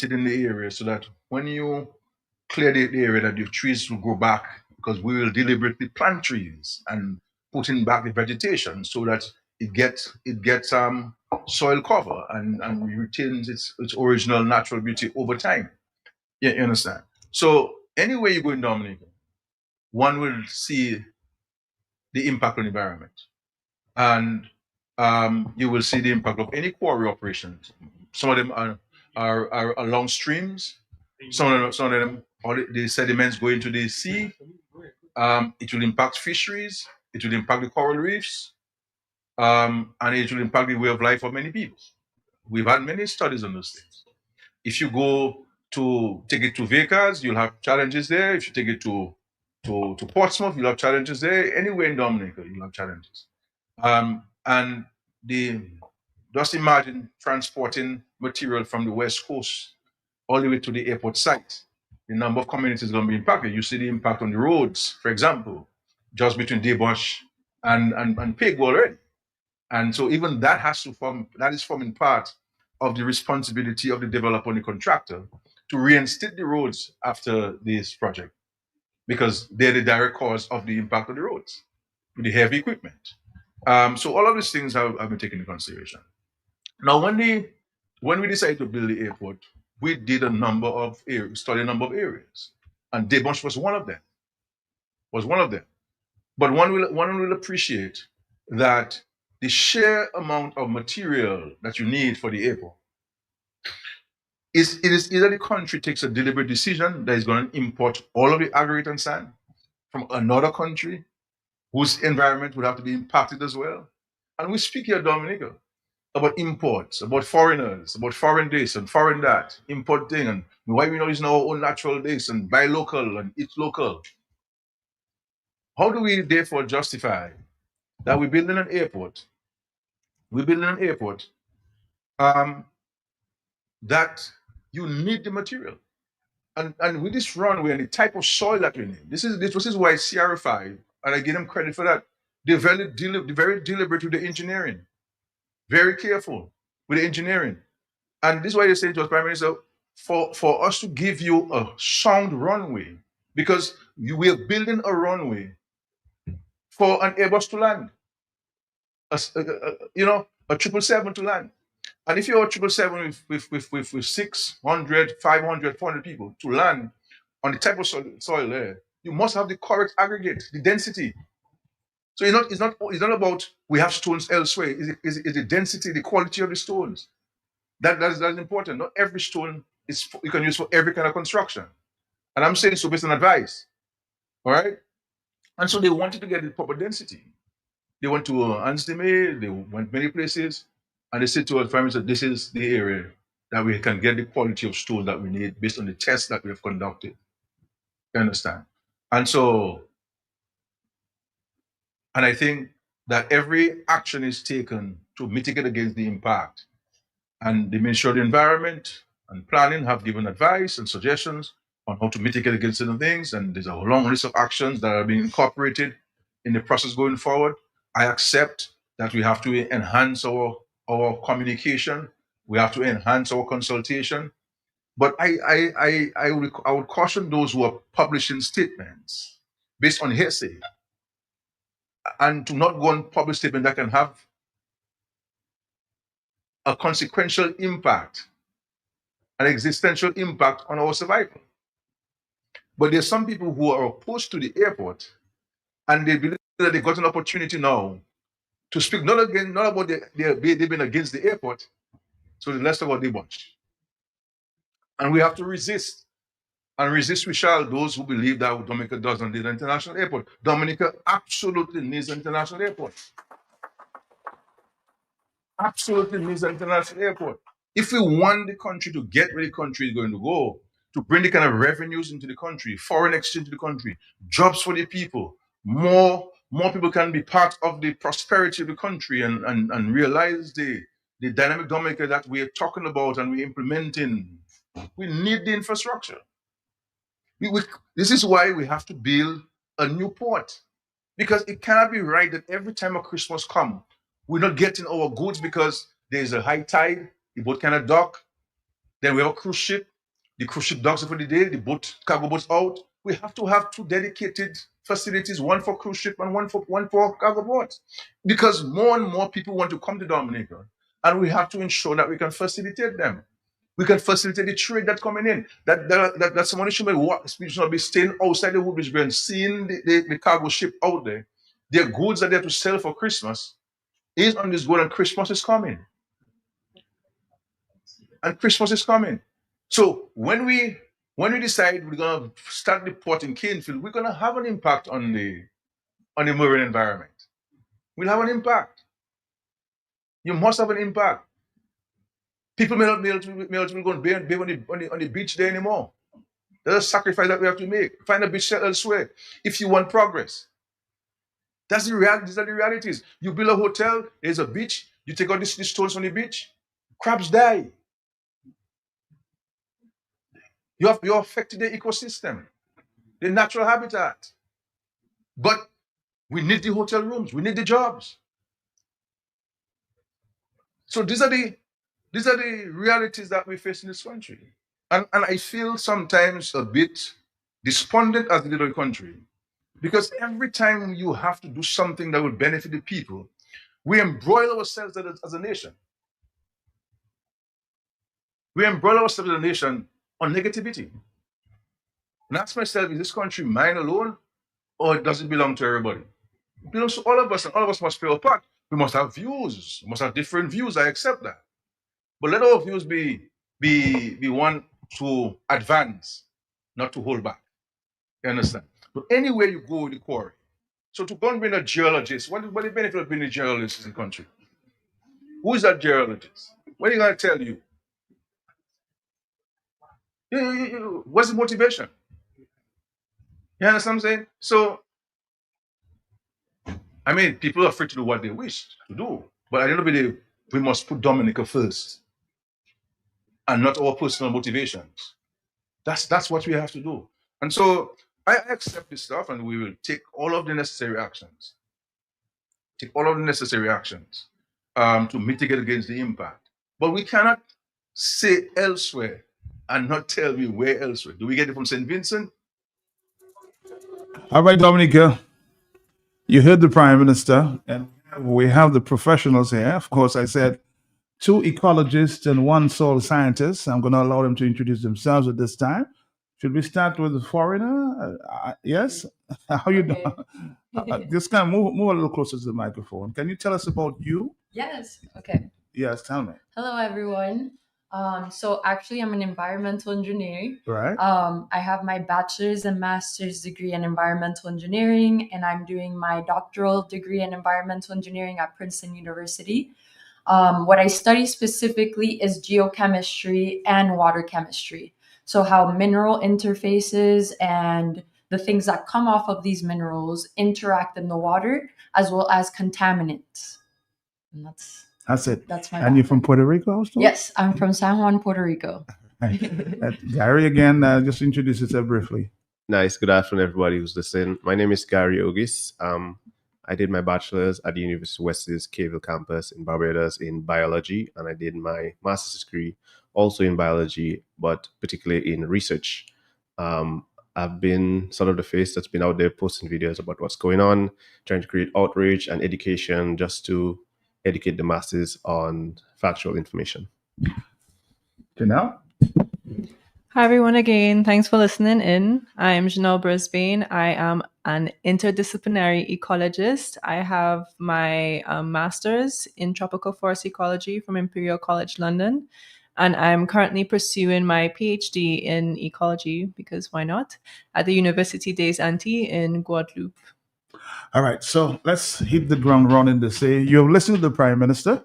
in the area so that when you clear the area, that the trees will grow back, because we will deliberately plant trees and put in back the vegetation so that it gets soil cover and retains its original natural beauty over time. Yeah, you understand? So anywhere you go in Dominica, one will see the impact on the environment. And you will see the impact of any quarry operations. Some of them are along streams. Some of them all the sediments go into the sea. It will impact fisheries. It will impact the coral reefs, and it will impact the way of life of many people. We've had many studies on those things. If you go to take it to Vegas, you'll have challenges there. If you take it to Portsmouth, you'll have challenges there. Anywhere in Dominica, you'll have challenges. And the just imagine transporting material from the West Coast all the way to the airport site. The number of communities is going to be impacted. You see the impact on the roads, for example, just between Debosh and Pig already. And so even that has to form, that is forming part of the responsibility of the developer and the contractor to reinstate the roads after this project, because they're the direct cause of the impact of the roads with the heavy equipment. So all of these things have been taken into consideration. Now, when we decided to build the airport, we did a number of areas, studied a number of areas, and Debonch was one of them. Was one of them. But one will appreciate that the sheer amount of material that you need for the airport is either the country takes a deliberate decision that is going to import all of the aggregate and sand from another country whose environment would have to be impacted as well. And we speak here, Dominica, about imports, about foreigners, about foreign this and foreign that, importing, and why we not using our own natural this and buy local and eat local. How do we therefore justify that we're building an airport? We're building an airport um, that you need the material. And with this runway and the type of soil that we need, this is why CRFI, and I give them credit for that, they're very deliberate with the engineering, very careful with the engineering. And this is why they say to us, Prime Minister, for us to give you a sound runway, because we are building a runway for an Airbus to land, a 777 to land. And if you're a 777 with 600, 500, 400 people to land on the type of soil there, you must have the correct aggregate, the density. So it's not about we have stones elsewhere. It's the density, the quality of the stones. That's important. Not every stone is you can use for every kind of construction. And I'm saying so based on advice. All right. And so they wanted to get the proper density. They went to Ansdeme, they went many places, and they said to us, Prime Minister, this is the area that we can get the quality of stone that we need based on the tests that we have conducted. You understand? And so, and I think that every action is taken to mitigate against the impact. And the Ministry of the Environment and Planning have given advice and suggestions on how to mitigate against certain things. And there's a long list of actions that are being incorporated in the process going forward. I accept that we have to enhance our communication. We have to enhance our consultation. But I would caution those who are publishing statements based on hearsay and to not go and publish statements that can have a consequential impact, an existential impact on our survival. But there's some people who are opposed to the airport, and they believe that they got an opportunity now to speak not about they've been against the airport, so let's talk about the bunch. And we have to resist. And resist we shall, those who believe that Dominica doesn't need an international airport. Dominica absolutely needs an international airport. Absolutely needs an international airport. If we want the country to get where the country is going to go, to bring the kind of revenues into the country, foreign exchange to the country, jobs for the people, more people can be part of the prosperity of the country and realize the dynamic Dominica that we're talking about and we're implementing. We need the infrastructure. This is why we have to build a new port, because it cannot be right that every time a Christmas comes, we're not getting our goods because there's a high tide, the boat cannot dock, Then we have a cruise ship. The cruise ship docks for the day. The boat, cargo boats out. We have to have two dedicated facilities, one for cruise ship and one for cargo boats, because more and more people want to come to Dominica, and we have to ensure that we can facilitate them. We can facilitate the trade that's coming in. That somebody should not be staying outside the Woodbridge Bay and seeing the cargo ship out there. Their goods that they have to sell for Christmas is on this goal, and Christmas is coming. And Christmas is coming. So when we decide we're gonna start the port in Canefield, we're gonna have an impact on the marine environment. We'll have an impact. You must have an impact. People may not be able to go and bathe on the beach there anymore. There's a sacrifice that we have to make. Find a beach elsewhere if you want progress. That's the reality. These are the realities. You build a hotel, there's a beach, you take out these stones from the beach, crabs die. You're affecting the ecosystem, the natural habitat. But we need the hotel rooms, we need the jobs. So these are the realities that we face in this country. And I feel sometimes a bit despondent as a little country, because every time you have to do something that will benefit the people, we embroil ourselves as a nation. We embroil ourselves as a nation on negativity. And ask myself, is this country mine alone, or does it belong to everybody? It belongs to all of us, and all of us must play a part. We must have views. We must have different views. I accept that. But let our views be one to advance, not to hold back. You understand? But anywhere you go with the quarry. So to go and bring a geologist, what is the benefit of being a geologist in the country? Who is that geologist? What are you going to tell you? What's the motivation? You understand what I'm saying? So, I mean, people are free to do what they wish to do. But at the end of the day, we must put Dominica first and not our personal motivations. That's what we have to do. And so I accept this stuff, and we will take all of the necessary actions. Take all of the necessary actions to mitigate against the impact. But we cannot say elsewhere and not tell me where elsewhere. Do we get it from St. Vincent? All right, Dominica, you heard the Prime Minister, and we have the professionals here. Of course, I said two ecologists and one soil scientist. I'm going to allow them to introduce themselves at this time. Should we start with the foreigner? Yes? How you doing? Just kind of move a little closer to the microphone. Can you tell us about you? Yes. Okay. Yes, tell me. Hello, everyone. So actually, I'm an environmental engineer. Right. I have my bachelor's and master's degree in environmental engineering, and I'm doing my doctoral degree in environmental engineering at Princeton University. What I study specifically is geochemistry and water chemistry. So how mineral interfaces and the things that come off of these minerals interact in the water, as well as contaminants. And That's it. that's my And you're from background. Puerto Rico also? Yes, I'm from San Juan, Puerto Rico. Gary, again, just introduce yourself briefly. Nice. Good afternoon, everybody who's listening. My name is Gary Ogis. I did my bachelor's at the University of West's Cavell campus in Barbados in biology, and I did my master's degree also in biology, but particularly in research. I've been sort of the face that's been out there posting videos about what's going on, trying to create outreach and education just to educate the masses on factual information. Janelle? Hi, everyone, again. Thanks for listening in. I'm Janelle Brisbane. I am an interdisciplinary ecologist. I have my master's in tropical forest ecology from Imperial College London, and I'm currently pursuing my PhD in ecology, because why not, at the University des Antilles in Guadeloupe. All right, so let's hit the ground running to say you've listened to the Prime Minister.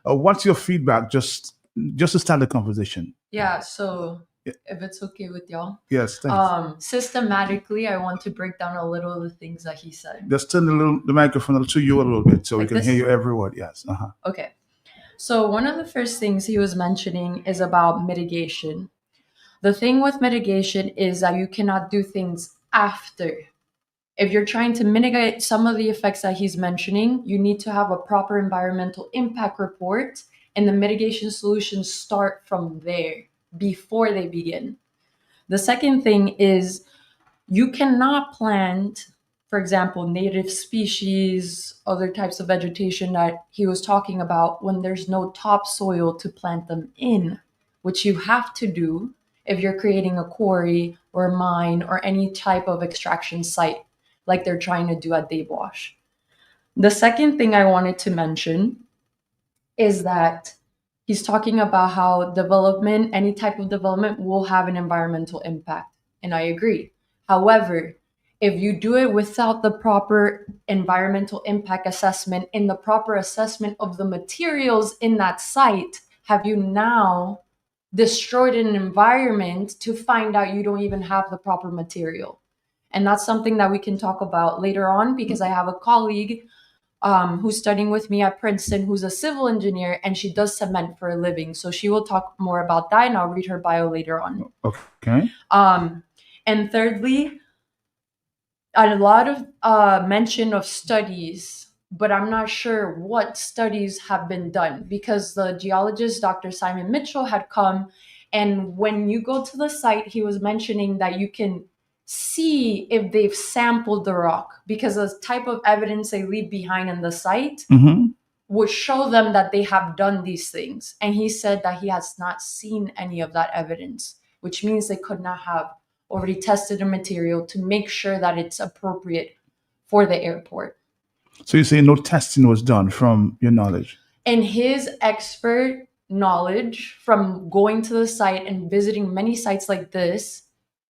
What's your feedback, just to start the conversation? Yeah, so if it's okay with y'all. Yes, thanks. Systematically, I want to break down a little of the things that he said. Just turn the microphone to you a little bit so we Like can this? hear you every word. Yes. Uh-huh. Okay. So one of the first things he was mentioning is about mitigation. The thing with mitigation is that you cannot do things after. If you're trying to mitigate some of the effects that he's mentioning, you need to have a proper environmental impact report, and the mitigation solutions start from there. before they begin. The second thing is you cannot plant, for example, native species, other types of vegetation that he was talking about when there's no topsoil to plant them in, which you have to do if you're creating a quarry or a mine or any type of extraction site like they're trying to do at Dave Wash. The second thing I wanted to mention is that he's talking about how development, any type of development, will have an environmental impact. And I agree. However, if you do it without the proper environmental impact assessment and the proper assessment of the materials in that site, have you now destroyed an environment to find out you don't even have the proper material? And that's something that we can talk about later on, because I have a colleague who's studying with me at Princeton, who's a civil engineer, and she does cement for a living. So she will talk more about that, and I'll read her bio later on. Okay. And thirdly, a lot of mention of studies, but I'm not sure what studies have been done, because the geologist, Dr. Simon Mitchell, had come, and when you go to the site, he was mentioning that you can see if they've sampled the rock, because the type of evidence they leave behind in the site would show them that they have done these things. And he said that he has not seen any of that evidence, which means they could not have already tested the material to make sure that it's appropriate for the airport. So you say no testing was done from your knowledge? And his expert knowledge from going to the site and visiting many sites like this,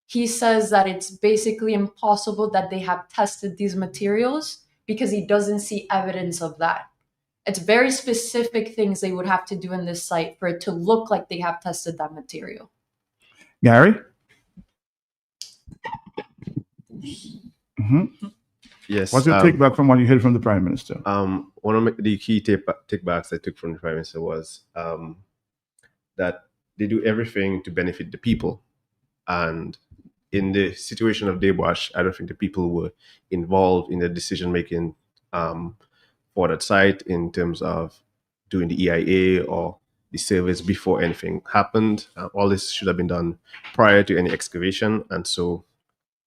he says that it's basically impossible that they have tested these materials, because he doesn't see evidence of that. It's very specific things they would have to do in this site for it to look like they have tested that material. Gary? Yes. What's your take back from what you heard from the Prime Minister? One of the key take-backs I took from the Prime Minister was that they do everything to benefit the people. And in the situation of Dave Wash, I don't think the people were involved in the decision-making for that site in terms of doing the EIA or the surveys before anything happened. All this should have been done prior to any excavation. And so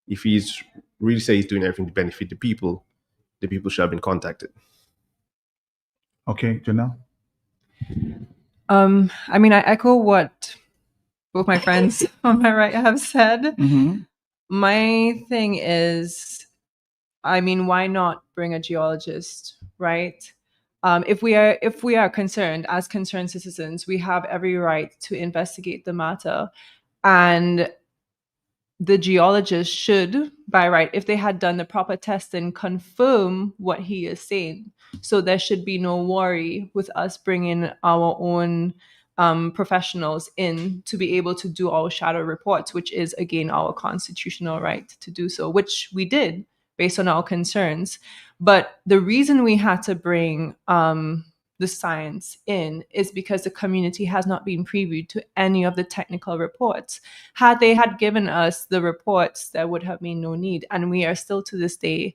if he's really say he's doing everything to benefit the people should have been contacted. Okay, Janelle? I mean, I echo what both my friends on my right have said. My thing is, I mean, why not bring a geologist, right? If we are concerned, as concerned citizens, we have every right to investigate the matter, and the geologist should, by right, if they had done the proper testing, confirm what he is saying. So there should be no worry with us bringing our own professionals in to be able to do our shadow reports, which is, again, our constitutional right to do so, which we did based on our concerns. But the reason we had to bring the science in is because the community has not been previewed to any of the technical reports. Had they had given us the reports, there would have been no need. And we are still to this day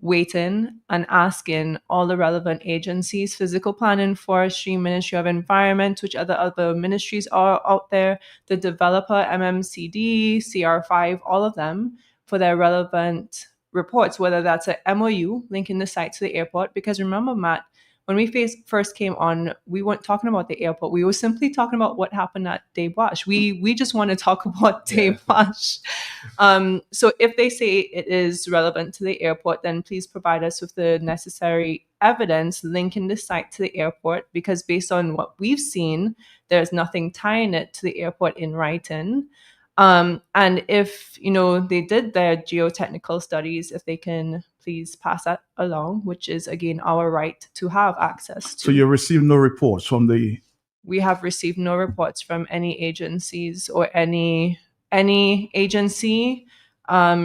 waiting and asking all the relevant agencies, physical planning, forestry, Ministry of Environment, which other ministries are out there, the developer, MMCD, CR5, all of them, for their relevant reports, whether that's a MOU linking the site to the airport. Because remember, Matt, when we first came on, we weren't talking about the airport. We were simply talking about what happened at Dave Wash. We just want to talk about Dave Wash. So if they say it is relevant to the airport, then please provide us with the necessary evidence linking the site to the airport, because based on what we've seen, there's nothing tying it to the airport in writing. And if, they did their geotechnical studies, if they can please pass that along, which is, again, our right to have access to. So you received no reports from the... We have received no reports from any agencies or any agency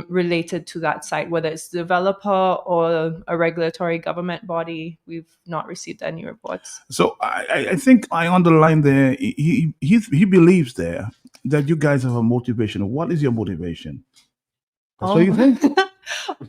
related to that site, whether it's the developer or a regulatory government body. We've not received any reports. So I think I underline there, he believes there that you guys have a motivation. What is your motivation? That's what you think?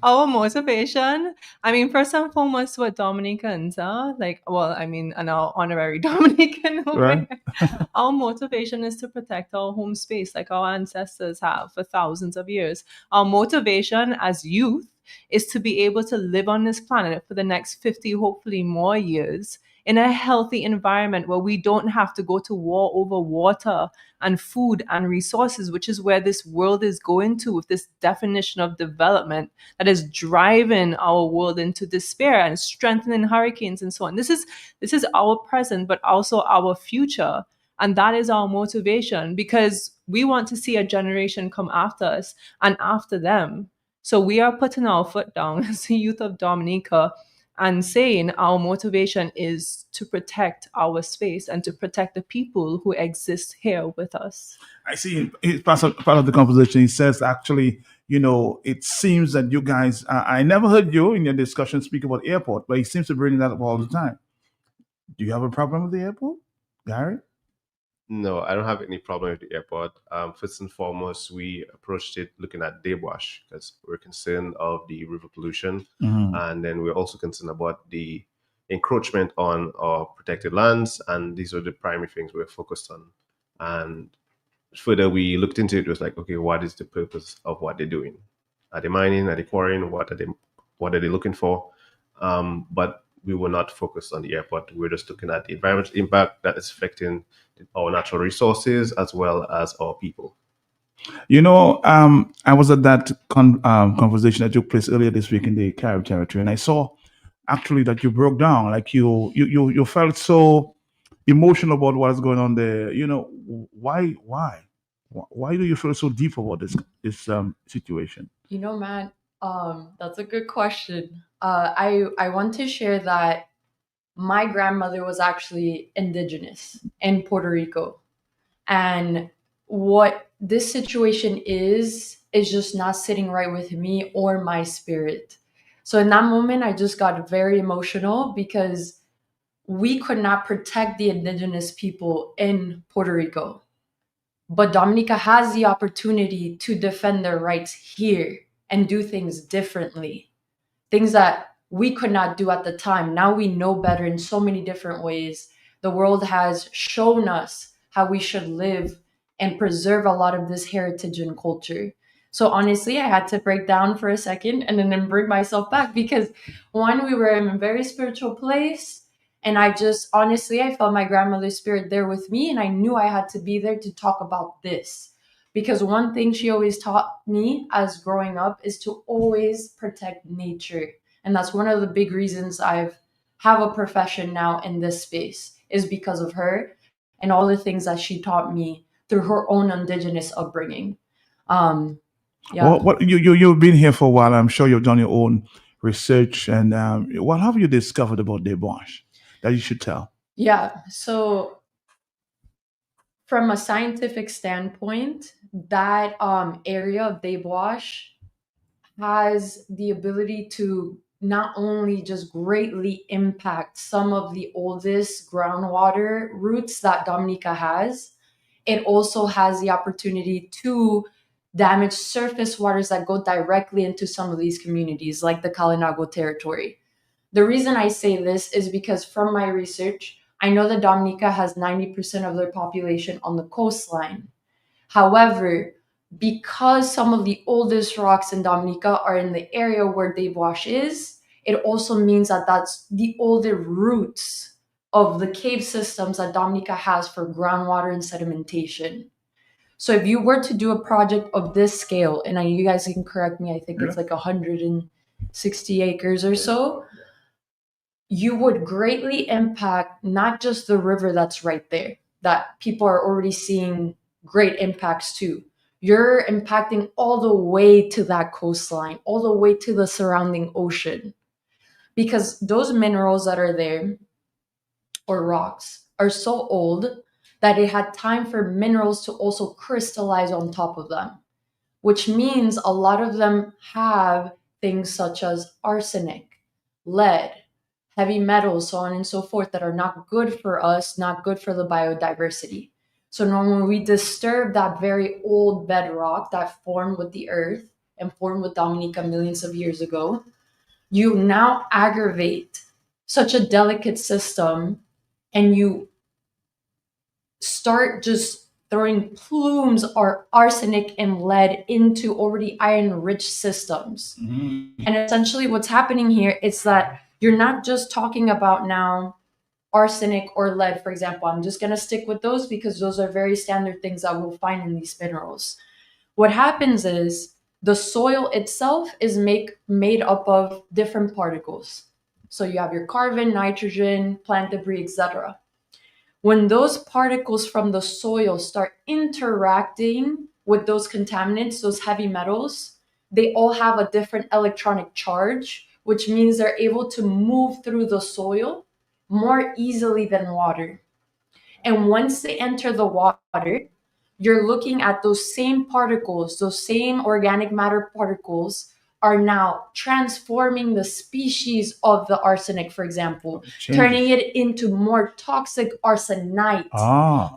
Our motivation, I mean, first and foremost, we're Dominicans, and our honorary Dominican over Right? here. Our motivation is to protect our home space like our ancestors have for thousands of years. Our motivation as youth is to be able to live on this planet for the next 50, hopefully more years, in a healthy environment where we don't have to go to war over water and food and resources, which is where this world is going to with this definition of development that is driving our world into despair and strengthening hurricanes and so on. This is our present, but also our future. And that is our motivation, because we want to see a generation come after us and after them. So we are putting our foot down as the youth of Dominica and saying our motivation is to protect our space and to protect the people who exist here with us. I see it's part of the conversation. He says, actually, it seems that you guys, I never heard you in your discussion speak about airport, but he seems to bring that up all the time. Do you have a problem with the airport, Gary? No, I don't have any problem with the airport. First and foremost, we approached it looking at Dabewash because we're concerned of the river pollution. And then we're also concerned about the encroachment on our protected lands. And these are the primary things we're focused on. And further, we looked into it. It was like, okay, what is the purpose of what they're doing? Are they mining? Are they quarrying? What are they looking for? But we were not focused on the airport. We were just looking at the environmental impact that is affecting our natural resources as well as our people. I was at that conversation that took place earlier this week in the Carib territory, and I saw actually that you broke down, like you felt so emotional about what's going on there. Why do you feel so deep about this situation? Matt, that's a good question. I want to share that my grandmother was actually indigenous in Puerto Rico. And what this situation is just not sitting right with me or my spirit. So in that moment, I just got very emotional because we could not protect the indigenous people in Puerto Rico. But Dominica has the opportunity to defend their rights here and do things differently. Things that we could not do at the time. Now we know better in so many different ways. The world has shown us how we should live and preserve a lot of this heritage and culture. So honestly, I had to break down for a second and then bring myself back because one, we were in a very spiritual place. And I felt my grandmother's spirit there with me. And I knew I had to be there to talk about this. Because one thing she always taught me as growing up is to always protect nature. And that's one of the big reasons I have a profession now in this space is because of her and all the things that she taught me through her own indigenous upbringing. Well, what you've been here for a while. I'm sure you've done your own research. And what have you discovered about Dabewash that you should tell? Yeah. So from a scientific standpoint, that area of Dabewash has the ability to not only just greatly impact some of the oldest groundwater routes that Dominica has, it also has the opportunity to damage surface waters that go directly into some of these communities, like the Kalinago territory. The reason I say this is because from my research, I know that Dominica has 90% of their population on the coastline. However, because some of the oldest rocks in Dominica are in the area where Dabewash is, it also means that that's the older roots of the cave systems that Dominica has for groundwater and sedimentation. So if you were to do a project of this scale, and you guys can correct me, I think it's like 160 acres or so, you would greatly impact not just the river that's right there, that people are already seeing great impacts to. You're impacting all the way to that coastline, all the way to the surrounding ocean. Because those minerals that are there, or rocks, are so old that it had time for minerals to also crystallize on top of them, which means a lot of them have things such as arsenic, lead, heavy metals, so on and so forth, that are not good for us, not good for the biodiversity. So normally we disturb that very old bedrock that formed with the earth, and formed with Dominica millions of years ago, you now aggravate such a delicate system and you start just throwing plumes of arsenic and lead into already iron rich systems. And essentially what's happening here is that you're not just talking about now arsenic or lead, for example. I'm just going to stick with those because those are very standard things that we'll find in these minerals. What happens is the soil itself is made up of different particles. So you have your carbon, nitrogen, plant debris, etc. When those particles from the soil start interacting with those contaminants, those heavy metals, they all have a different electronic charge, which means they're able to move through the soil more easily than water. And once they enter the water, you're looking at those same particles, those same organic matter particles are now transforming the species of the arsenic, for example, turning it into more toxic arsenite.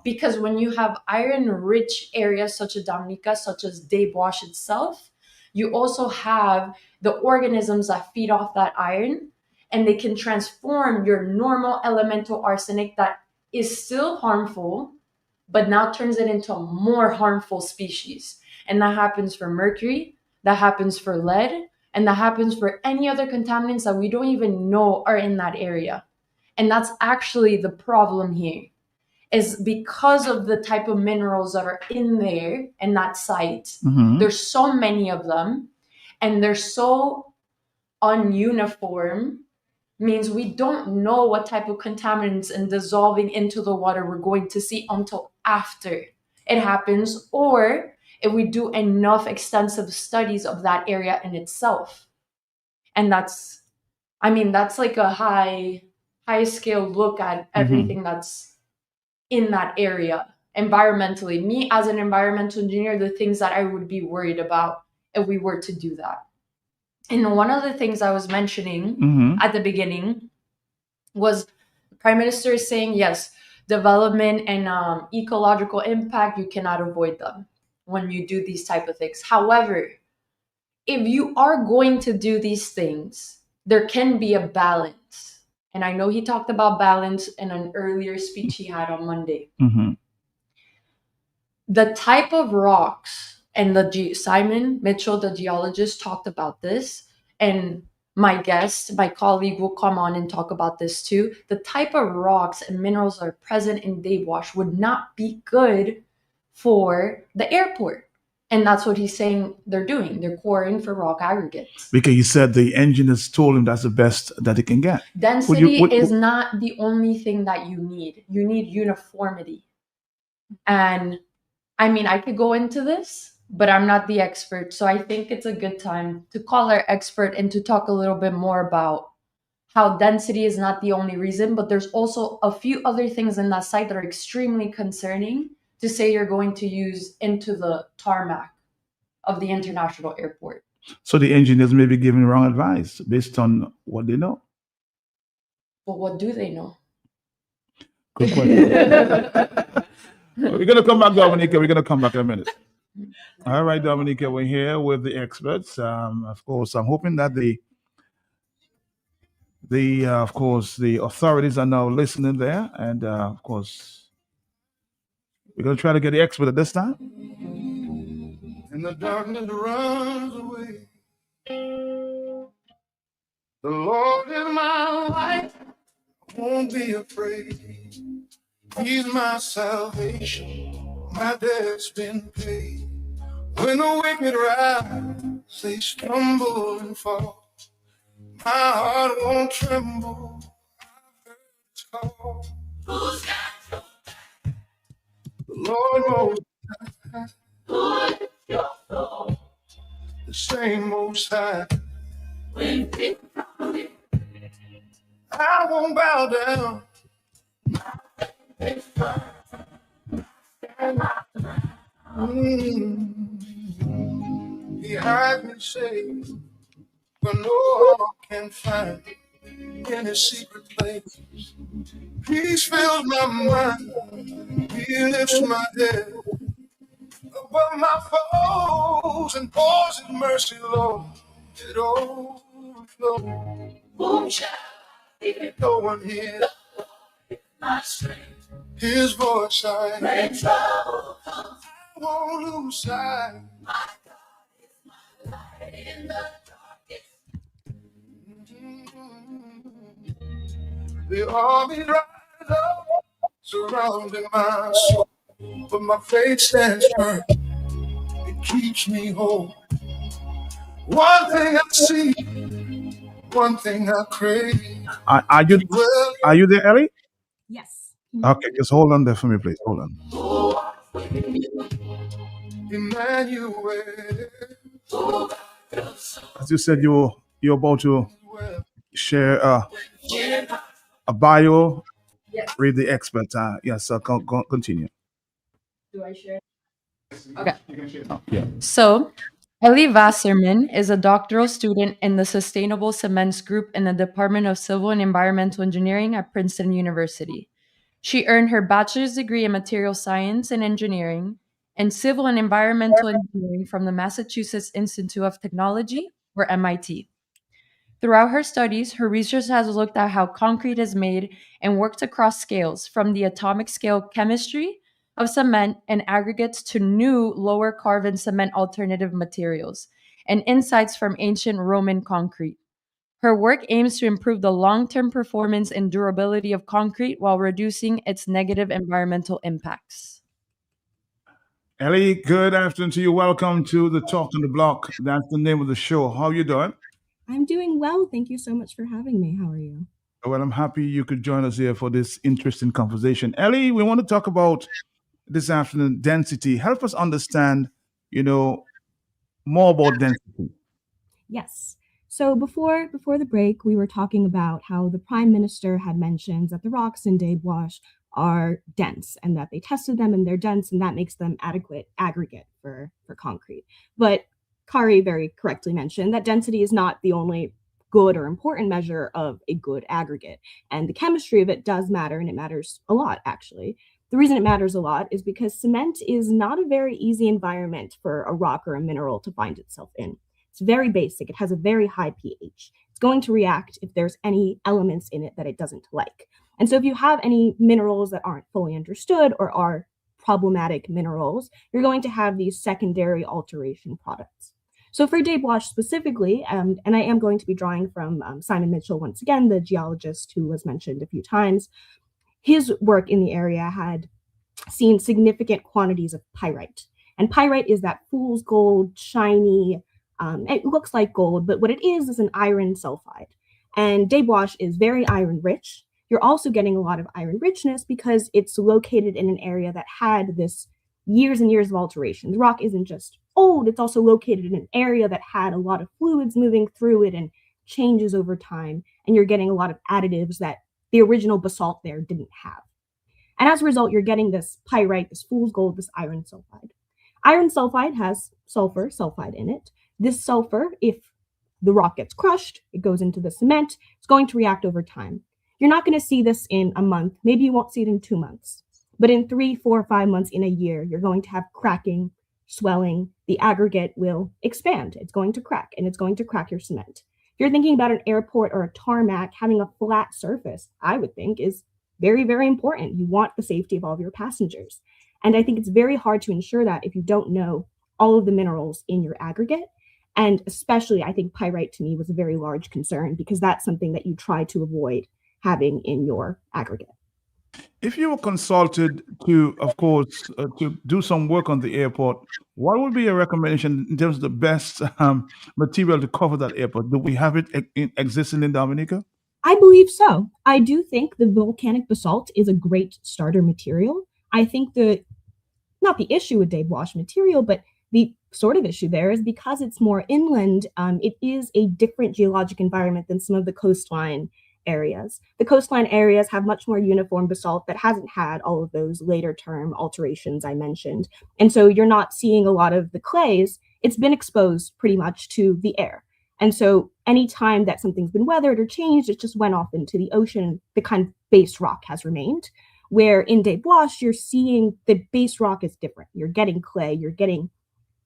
Because when you have iron-rich areas such as Dominica, such as Des Bois itself, you also have the organisms that feed off that iron, and they can transform your normal elemental arsenic that is still harmful, but now turns it into a more harmful species. And that happens for mercury, that happens for lead, and that happens for any other contaminants that we don't even know are in that area. And that's actually the problem here, is because of the type of minerals that are in there in that site. There's so many of them, and they're so ununiform, means we don't know what type of contaminants and dissolving into the water we're going to see until after it happens, or if we do enough extensive studies of that area in itself. And that's like a high scale look at everything that's in that area environmentally. Me as an environmental engineer, the things that I would be worried about if we were to do that. And one of the things I was mentioning at the beginning was the Prime Minister is saying, yes, development and ecological impact, you cannot avoid them when you do these type of things. However, if you are going to do these things, there can be a balance. And I know he talked about balance in an earlier speech he had on Monday. The type of rocks, and Simon Mitchell, the geologist, talked about this, and my guest, my colleague, will come on and talk about this too. The type of rocks and minerals that are present in Des Bois would not be good for the airport. And that's what he's saying they're doing. They're quarrying for rock aggregates. Because you said the engineers told him that's the best that it can get. Density is not the only thing that you need. You need uniformity. And I mean, I could go into this, but I'm not the expert. So I think it's a good time to call our expert and to talk a little bit more about how density is not the only reason, but there's also a few other things in that site that are extremely concerning to say you're going to use into the tarmac of the international airport. So the engineers may be giving wrong advice based on what they know. But what do they know? Good question. We're going to come back, Dominica. We're going to come back in a minute. All right, Dominica, we're here with the experts. Of course, I'm hoping that of course, the authorities are now listening there. And of course, we're going to try to get the expert at this time. And the darkness runs away. The Lord is my light. I won't be afraid. He's my salvation. My debt's been paid. When the wicked rise, they stumble and fall. My heart won't tremble. I heard it's call. Who's got your back? The Lord Most High. Who is your soul? The same Most High. When people come in, I won't bow down. He hides me safe where no harm can find. In his secret place, peace fills my mind. He lifts my head above for my foes and pours His mercy, Lord. It overflows. Whom shall no one hear my strength? His voice I rain trouble comes. I won't lose sight. My God is my light in the darkest. The army rise up, surrounding my soul, but my faith stands firm. It keeps me whole. One thing I see, one thing I crave. Are you Well, are you there, Ellie? Yes. Okay, just hold on there for me, please. Hold on. Emmanuel. As you said, you're about to share a bio. Yes. Read the expert. Yes, so continue. Do I share? Okay. So, Ellie Wasserman is a doctoral student in the Sustainable Cements Group in the Department of Civil and Environmental Engineering at Princeton University. She earned her bachelor's degree in material science and engineering and civil and environmental engineering from the Massachusetts Institute of Technology, or MIT. Throughout her studies, her research has looked at how concrete is made and worked across scales, from the atomic scale chemistry of cement and aggregates to new lower carbon cement alternative materials, and insights from ancient Roman concrete. Her work aims to improve the long-term performance and durability of concrete while reducing its negative environmental impacts. Ellie, good afternoon to you. Welcome to the Talk on the Block. That's the name of the show. How are you doing? I'm doing well. Thank you so much for having me. How are you? Well, I'm happy you could join us here for this interesting conversation. Ellie, we want to talk about this afternoon density. Help us understand, more about density. Yes. So before the break, we were talking about how the Prime Minister had mentioned that the rocks in Des Bois are dense and that they tested them and they're dense and that makes them adequate aggregate for concrete. But Kari very correctly mentioned that density is not the only good or important measure of a good aggregate. And the chemistry of it does matter, and it matters a lot, actually. The reason it matters a lot is because cement is not a very easy environment for a rock or a mineral to find itself in. It's very basic. It has a very high pH. It's going to react if there's any elements in it that it doesn't like. And so if you have any minerals that aren't fully understood or are problematic minerals, you're going to have these secondary alteration products. So for Des Bois specifically, and I am going to be drawing from Simon Mitchell once again, the geologist who was mentioned a few times, his work in the area had seen significant quantities of pyrite. And pyrite is that fool's gold, shiny, it looks like gold, but what it is an iron sulfide. And Des Bois is very iron rich. You're also getting a lot of iron richness because it's located in an area that had this years and years of alteration. The rock isn't just old, it's also located in an area that had a lot of fluids moving through it and changes over time. And you're getting a lot of additives that the original basalt there didn't have. And as a result, you're getting this pyrite, this fool's gold, this iron sulfide. Iron sulfide has sulfur sulfide in it. This sulfur, if the rock gets crushed, it goes into the cement, it's going to react over time. You're not going to see this in a month. Maybe you won't see it in 2 months. But in 3, 4, 5 months, in a year, you're going to have cracking, swelling. The aggregate will expand. It's going to crack, and it's going to crack your cement. If you're thinking about an airport or a tarmac, having a flat surface, I would think is very, very important. You want the safety of all of your passengers. And I think it's very hard to ensure that if you don't know all of the minerals in your aggregate. And especially, I think pyrite to me was a very large concern because that's something that you try to avoid having in your aggregate. If you were consulted to, of course, to do some work on the airport, what would be your recommendation in terms of the best material to cover that airport? Do we have it existing in Dominica? I believe so. I do think the volcanic basalt is a great starter material. I think not the issue with Des Bois material, but the sort of issue there is because it's more inland, it is a different geologic environment than some of the coastline areas. The coastline areas have much more uniform basalt that hasn't had all of those later term alterations I mentioned. And so you're not seeing a lot of the clays. It's been exposed pretty much to the air. And so anytime that something's been weathered or changed, it just went off into the ocean. The kind of base rock has remained. Where in Des Bois, you're seeing the base rock is different. You're getting clay, you're getting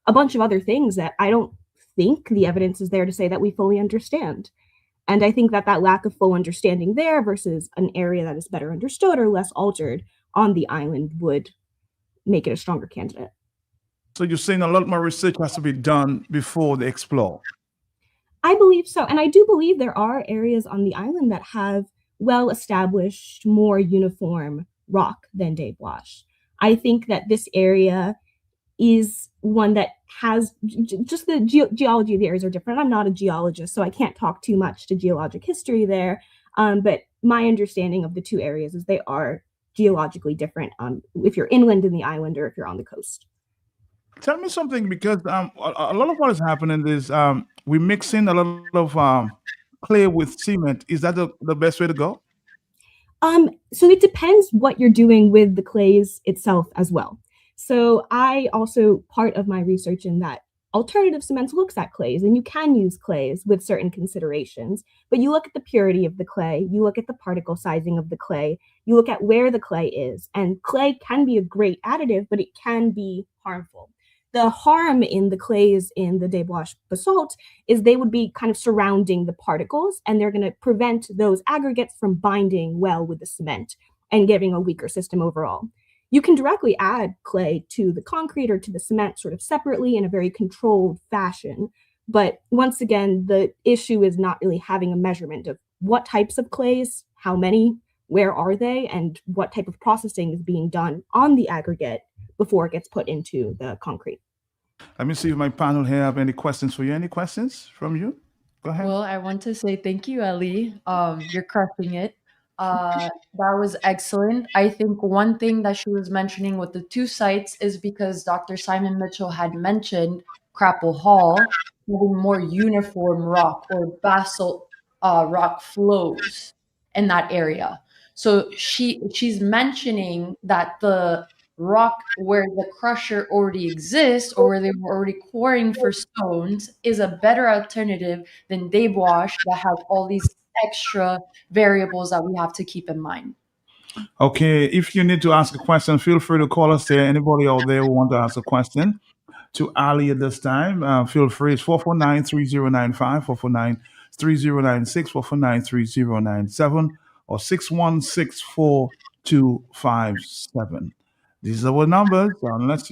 a bunch of other things that I don't think the evidence is there to say that we fully understand. And I think that that lack of full understanding there versus an area that is better understood or less altered on the island would make it a stronger candidate. So you're saying a lot more research has to be done before they explore. I believe so. And I do believe there are areas on the island that have well-established, more uniform rock than Des Bois. I think that this area is one that has just the geology of the areas are different. I'm not a geologist, so I can't talk too much to geologic history there. But my understanding of the two areas is they are geologically different if you're inland in the island or if you're on the coast. Tell me something, because a lot of what is happening is we mix in a lot of clay with cement. Is that the best way to go? So it depends what you're doing with the clays itself as well. So I also, part of my research in that alternative cements looks at clays, and you can use clays with certain considerations, but you look at the purity of the clay, you look at the particle sizing of the clay, you look at where the clay is, and clay can be a great additive, but it can be harmful. The harm in the clays in the Des Bois basalt is they would be kind of surrounding the particles, and they're going to prevent those aggregates from binding well with the cement and giving a weaker system overall. You can directly add clay to the concrete or to the cement sort of separately in a very controlled fashion. But once again, the issue is not really having a measurement of what types of clays, how many, where are they, and what type of processing is being done on the aggregate before it gets put into the concrete. Let me see if my panel here have any questions for you. Any questions from you? Go ahead. Well, I want to say thank you, Ellie. You're crushing it. That was excellent. I think one thing that she was mentioning with the two sites is because Dr. Simon Mitchell had mentioned Crapple Hall having more uniform rock or basalt rock flows in that area. So she's mentioning that the rock where the crusher already exists or where they were already quarrying for stones is a better alternative than Des Bois that has all these extra variables that we have to keep in mind. Okay, if you need to ask a question, feel free to call us there. Anybody out there who want to ask a question to Ali at this time, feel free. It's 449-3095, 449-3096, 449-3097, or 616-4257. These are our numbers. Let's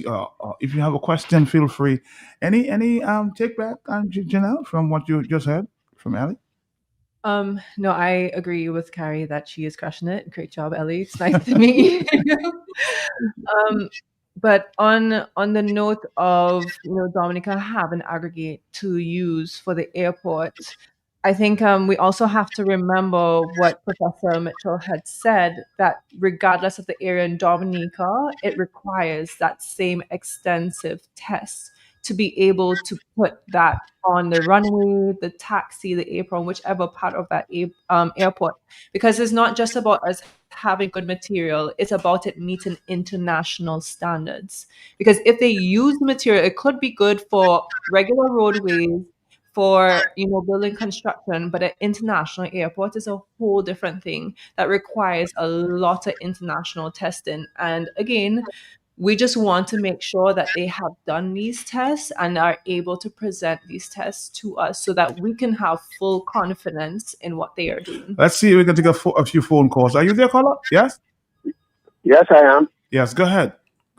if you have a question, feel free. Any take back, Janelle, from what you just heard from Ali? No, I agree with Carrie that she is crushing it. Great job, Ellie. It's nice to meet you. But on the note of Dominica have an aggregate to use for the airport, I think we also have to remember what Professor Mitchell had said, that regardless of the area in Dominica, it requires that same extensive test to be able to put that on the runway, the taxi, the apron, whichever part of that airport. Because it's not just about us having good material, it's about it meeting international standards. Because if they use the material, it could be good for regular roadways, for building construction, but an international airport is a whole different thing that requires a lot of international testing. And again, we just want to make sure that they have done these tests and are able to present these tests to us so that we can have full confidence in what they are doing. Let's see if we can take a few phone calls. Are you there, caller? Yes? Yes, I am. Yes, go ahead.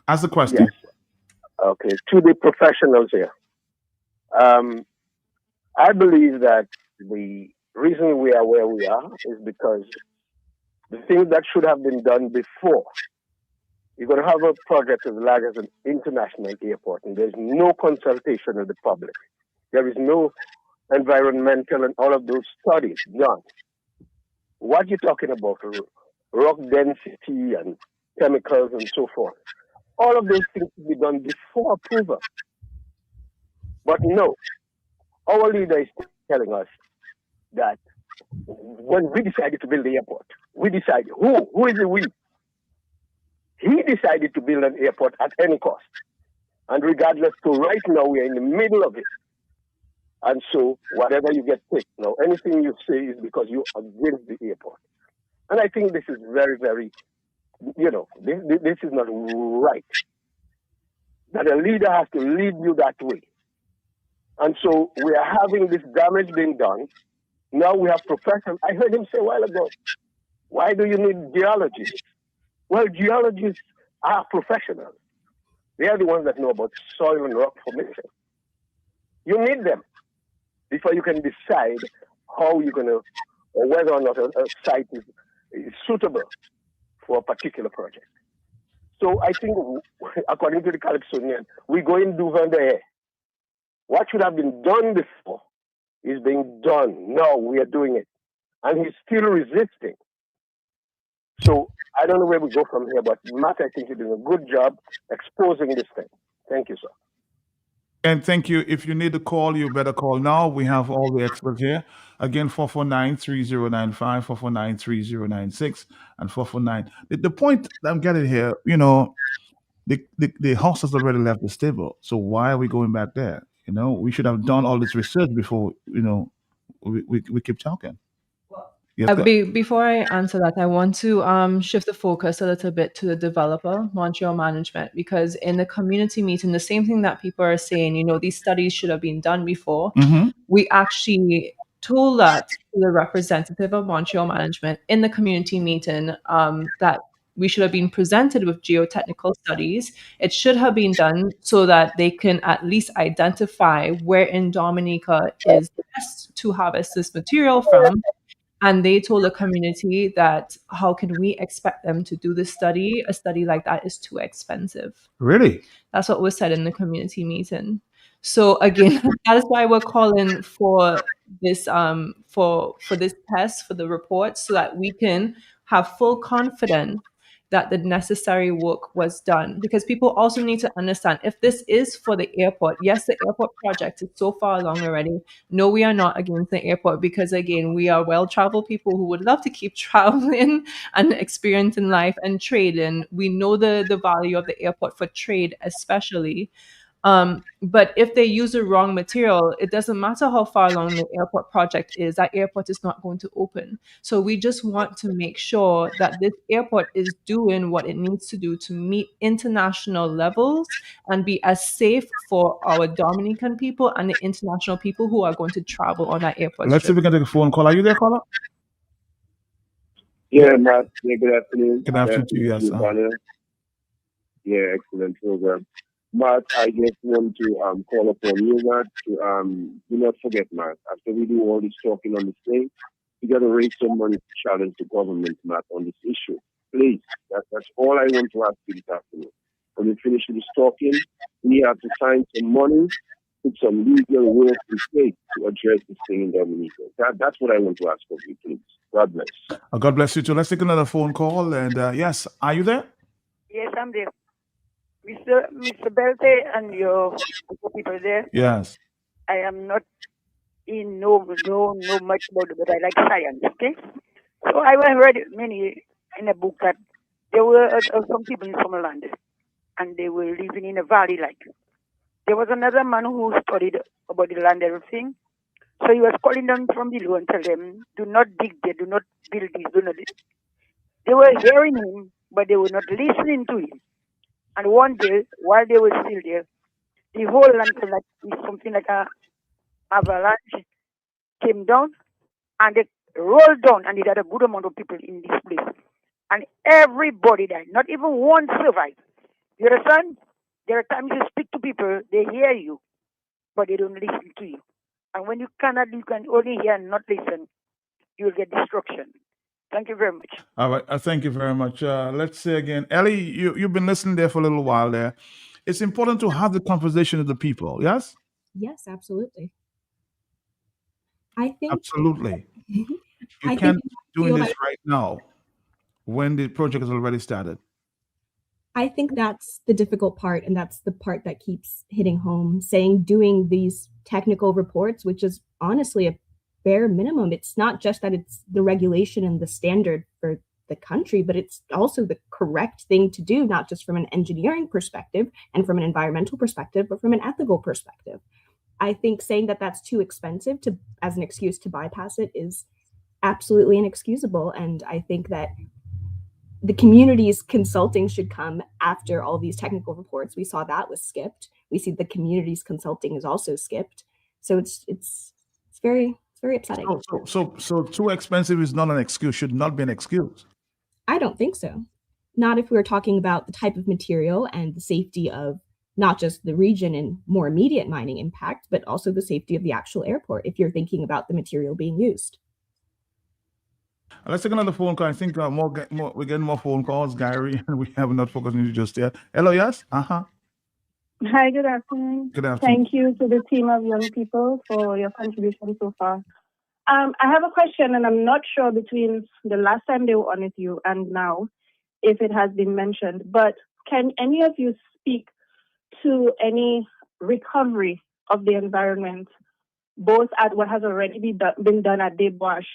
Ask the question. Yes. Okay, to the professionals here. I believe that the reason we are where we are is because the things that should have been done before. You're going to have a project as large as an international airport, and there's no consultation with the public. There is no environmental and all of those studies done. What you're talking about, rock density and chemicals and so forth, all of those things should be done before approval. But no, our leader is telling us that when we decided to build the airport, we decided, who is the we? He decided to build an airport at any cost. And regardless, to right now, we are in the middle of it. And so whatever you get picked, now anything you say is because you are against the airport. And I think this is very, very this is not right. That a leader has to lead you that way. And so we are having this damage being done. Now we have professionals. I heard him say a while ago, why do you need geologists? Well, geologists are professionals. They are the ones that know about soil and rock formation. You need them before you can decide how you're going to, or whether or not a site is suitable for a particular project. So I think, according to the Calypsonian, we go in Duvernay. What should have been done before is being done. Now we are doing it. And he's still resisting. So I don't know where we go from here, but Matt, I think you're doing a good job exposing this thing. Thank you, sir. And thank you. If you need to call, you better call now. We have all the experts here. Again, 449-3095, 449-3096, and 449. The point that I'm getting here, the horse has already left the stable. So why are we going back there? We should have done all this research before, we keep talking. Yes, Before I answer that, I want to shift the focus a little bit to the developer, Montreal management, because in the community meeting, the same thing that people are saying, these studies should have been done before. We actually told that to the representative of Montreal management in the community meeting that we should have been presented with geotechnical studies. It should have been done so that they can at least identify where in Dominica is best to harvest this material from. And they told the community that how can we expect them to do this study? A study like that is too expensive. Really? That's what was said in the community meeting. So again, that is why we're calling for this for this test, for the report, so that we can have full confidence that the necessary work was done. Because people also need to understand, if this is for the airport, yes, the airport project is so far along already. No, we are not against the airport, because again, we are well-traveled people who would love to keep traveling and experiencing life and trading. We know the value of the airport for trade, especially. But if they use the wrong material, it doesn't matter how far along the airport project is, that airport is not going to open. So we just want to make sure that this airport is doing what it needs to do to meet international levels and be as safe for our Dominican people and the international people who are going to travel on that airport. Let's see if we can take a phone call. Are you there, caller? Yeah, Matt. Yeah, good afternoon. Good afternoon to you, yes, sir. Yeah, excellent program. Matt, I just want to call upon you, Matt, to do not forget, Matt, after we do all this talking on this thing, you got to raise some money to challenge the government, Matt, on this issue. Please, that's all I want to ask you this afternoon. When we finish this talking, we have to find some money, put some legal work in place to address this thing in Dominica. That's what I want to ask of you, please. God bless. God bless you too. Let's take another phone call. And yes, are you there? Yes, I'm there. Mr. Belte and your people there. Yes. I am not know much about it, but I like science, okay? So I have read many in a book that there were some people in Somaliland, and they were living in a valley like. There was another man who studied about the land and everything. So he was calling them from below and tell them, do not dig there, do not build this, do not this. They were hearing him, but they were not listening to him. And one day, while they were still there, the whole land something like a avalanche came down, and they rolled down, and it had a good amount of people in this place. And everybody died. Not even one survived. You understand? There are times you speak to people, they hear you, but they don't listen to you. And when you can only hear and not listen, you will get destruction. Thank you very much. All right. Thank you very much. Let's say again, Ellie, you've been listening there for a little while there. It's important to have the conversation with the people. Yes? Yes, absolutely. I think absolutely. You can't be doing this right now when the project has already started. I think that's the difficult part, and that's the part that keeps hitting home, doing these technical reports, which is honestly a bare minimum. It's not just that it's the regulation and the standard for the country, but it's also the correct thing to do, not just from an engineering perspective and from an environmental perspective, but from an ethical perspective. I think saying that that's too expensive as an excuse to bypass it is absolutely inexcusable. And I think that the community's consulting should come after all these technical reports. We saw that was skipped. We see the community's consulting is also skipped. So it's very upsetting. So too expensive is not an excuse. Should not be an excuse. I don't think so. Not if we're talking about the type of material and the safety of not just the region and more immediate mining impact, but also the safety of the actual airport if you're thinking about the material being used. Let's take another phone call. I think we're getting more phone calls, Gary, and we have not focused on you just yet. Hello, yes? Hi, good afternoon. Good afternoon. Thank you to the team of young people for your contribution so far. I have a question, and I'm not sure between the last time they were on with you and now if it has been mentioned, but can any of you speak to any recovery of the environment, both at what has already been done at Dave Wash,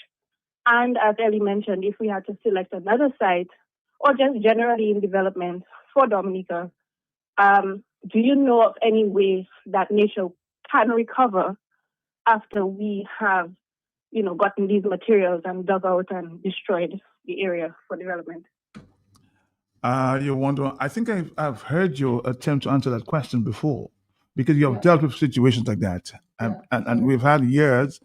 and as Ellie mentioned, if we had to select another site, or just generally in development for Dominica, do you know of any way that nature can recover after we have, gotten these materials and dug out and destroyed the area for development? You wonder. I think I've heard your attempt to answer that question before, because you have dealt with situations like that, and we've had years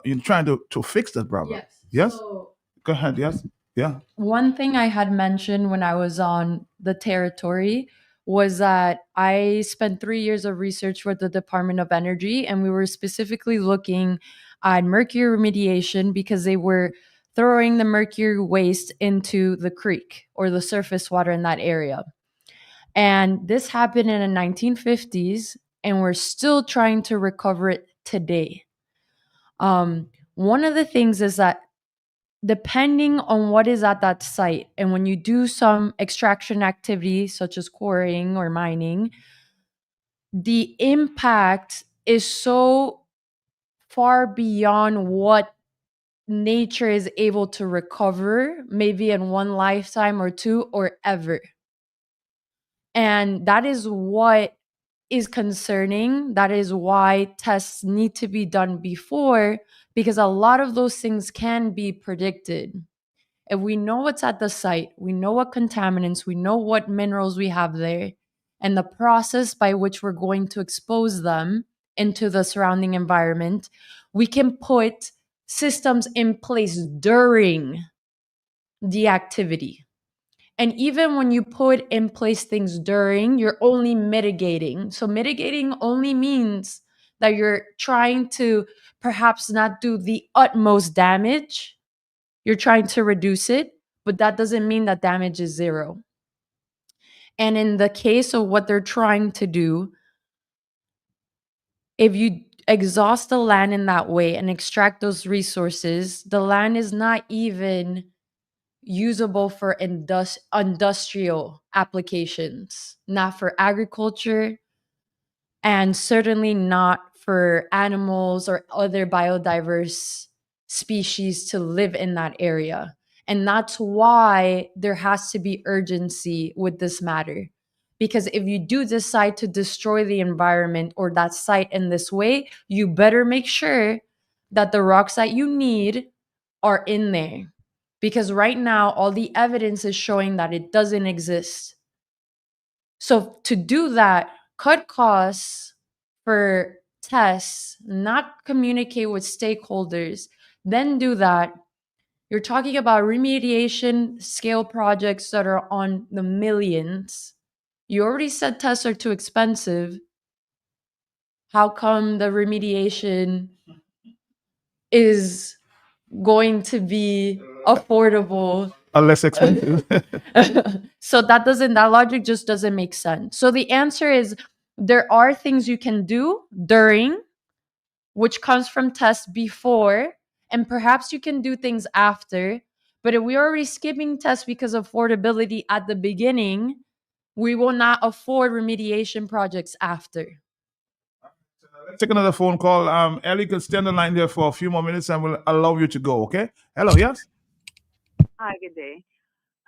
in trying to fix that problem. Yes. So Go ahead. Yes. Yeah. one thing I had mentioned when I was on the territory was that I spent 3 years of research with the Department of Energy, and we were specifically looking at mercury remediation because they were throwing the mercury waste into the creek or the surface water in that area. And this happened in the 1950s, and we're still trying to recover it today. One of the things is that depending on what is at that site, and when you do some extraction activity such as quarrying or mining, the impact is so far beyond what nature is able to recover, maybe in one lifetime or two or ever. And that is what is concerning. That is why tests need to be done before, because a lot of those things can be predicted. If we know what's at the site, we know what contaminants, we know what minerals we have there, and the process by which we're going to expose them into the surrounding environment, we can put systems in place during the activity. And even when you put in place things during, you're only mitigating. So mitigating only means that you're trying to perhaps not do the utmost damage. You're trying to reduce it, but that doesn't mean that damage is zero. And in the case of what they're trying to do, if you exhaust the land in that way and extract those resources, the land is not even usable for industrial applications, not for agriculture, and certainly not for animals or other biodiverse species to live in that area. And that's why there has to be urgency with this matter. Because if you do decide to destroy the environment or that site in this way, you better make sure that the rocks that you need are in there. Because right now, all the evidence is showing that it doesn't exist. So to do that, cut costs for tests, not communicate with stakeholders, then do that. You're talking about remediation scale projects that are on the millions. You already said tests are too expensive. How come the remediation is going to be affordable? Less expensive. So that logic just doesn't make sense. So the answer is there are things you can do during, which comes from tests before, and perhaps you can do things after. But if we're already skipping tests because of affordability at the beginning, we will not afford remediation projects after. Let's take another phone call. Ellie can stay on the line there for a few more minutes and we'll allow you to go, okay? Hello, yes? Hi, good day.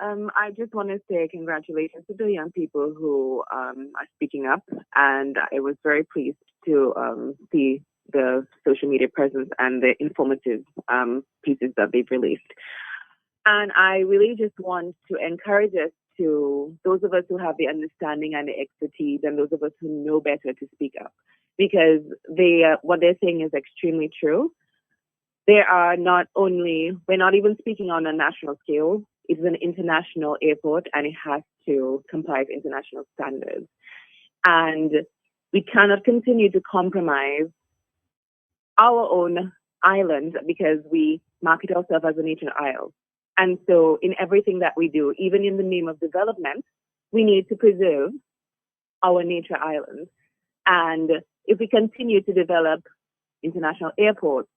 I just want to say congratulations to the young people who are speaking up, and I was very pleased to see the social media presence and the informative pieces that they've released. And I really just want to encourage us to, those of us who have the understanding and the expertise, and those of us who know better, to speak up, because what they're saying is extremely true. There are not only, we're not even speaking on a national scale. It's an international airport, and it has to comply with international standards. And we cannot continue to compromise our own island because we market ourselves as a nature isle. And so in everything that we do, even in the name of development, we need to preserve our nature islands. And if we continue to develop international airports,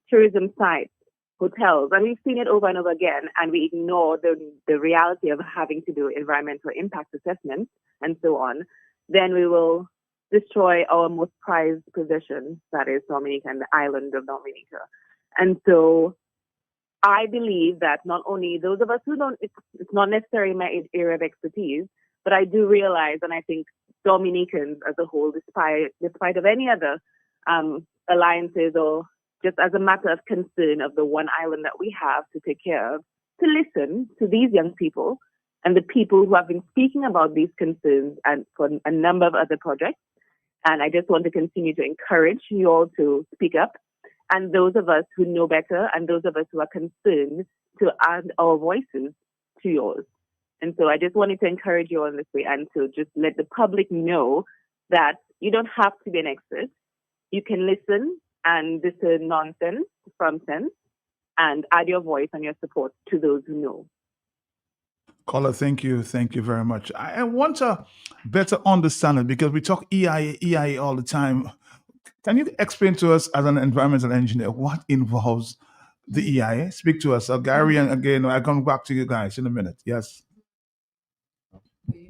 tourism sites, hotels, and we've seen it over and over again, and we ignore the reality of having to do environmental impact assessments and so on, then we will destroy our most prized possession, that is Dominica and the island of Dominica. And so I believe that not only those of us who don't, it's not necessarily my area of expertise, but I do realize, and I think Dominicans as a whole, despite of any other alliances, or just as a matter of concern of the one island that we have to take care of, to listen to these young people and the people who have been speaking about these concerns and for a number of other projects. And I just want to continue to encourage you all to speak up, and those of us who know better and those of us who are concerned to add our voices to yours. And so I just wanted to encourage you all in this way, and to just let the public know that you don't have to be an expert. You can listen and discern nonsense from sense and add your voice and your support to those who know. Caller, thank you very much. I want to better understand it because we talk EIA all the time. Can you explain to us, as an environmental engineer, what involves the EIA? Speak to us. Gary, and again, I'll come back to you guys in a minute. Yes.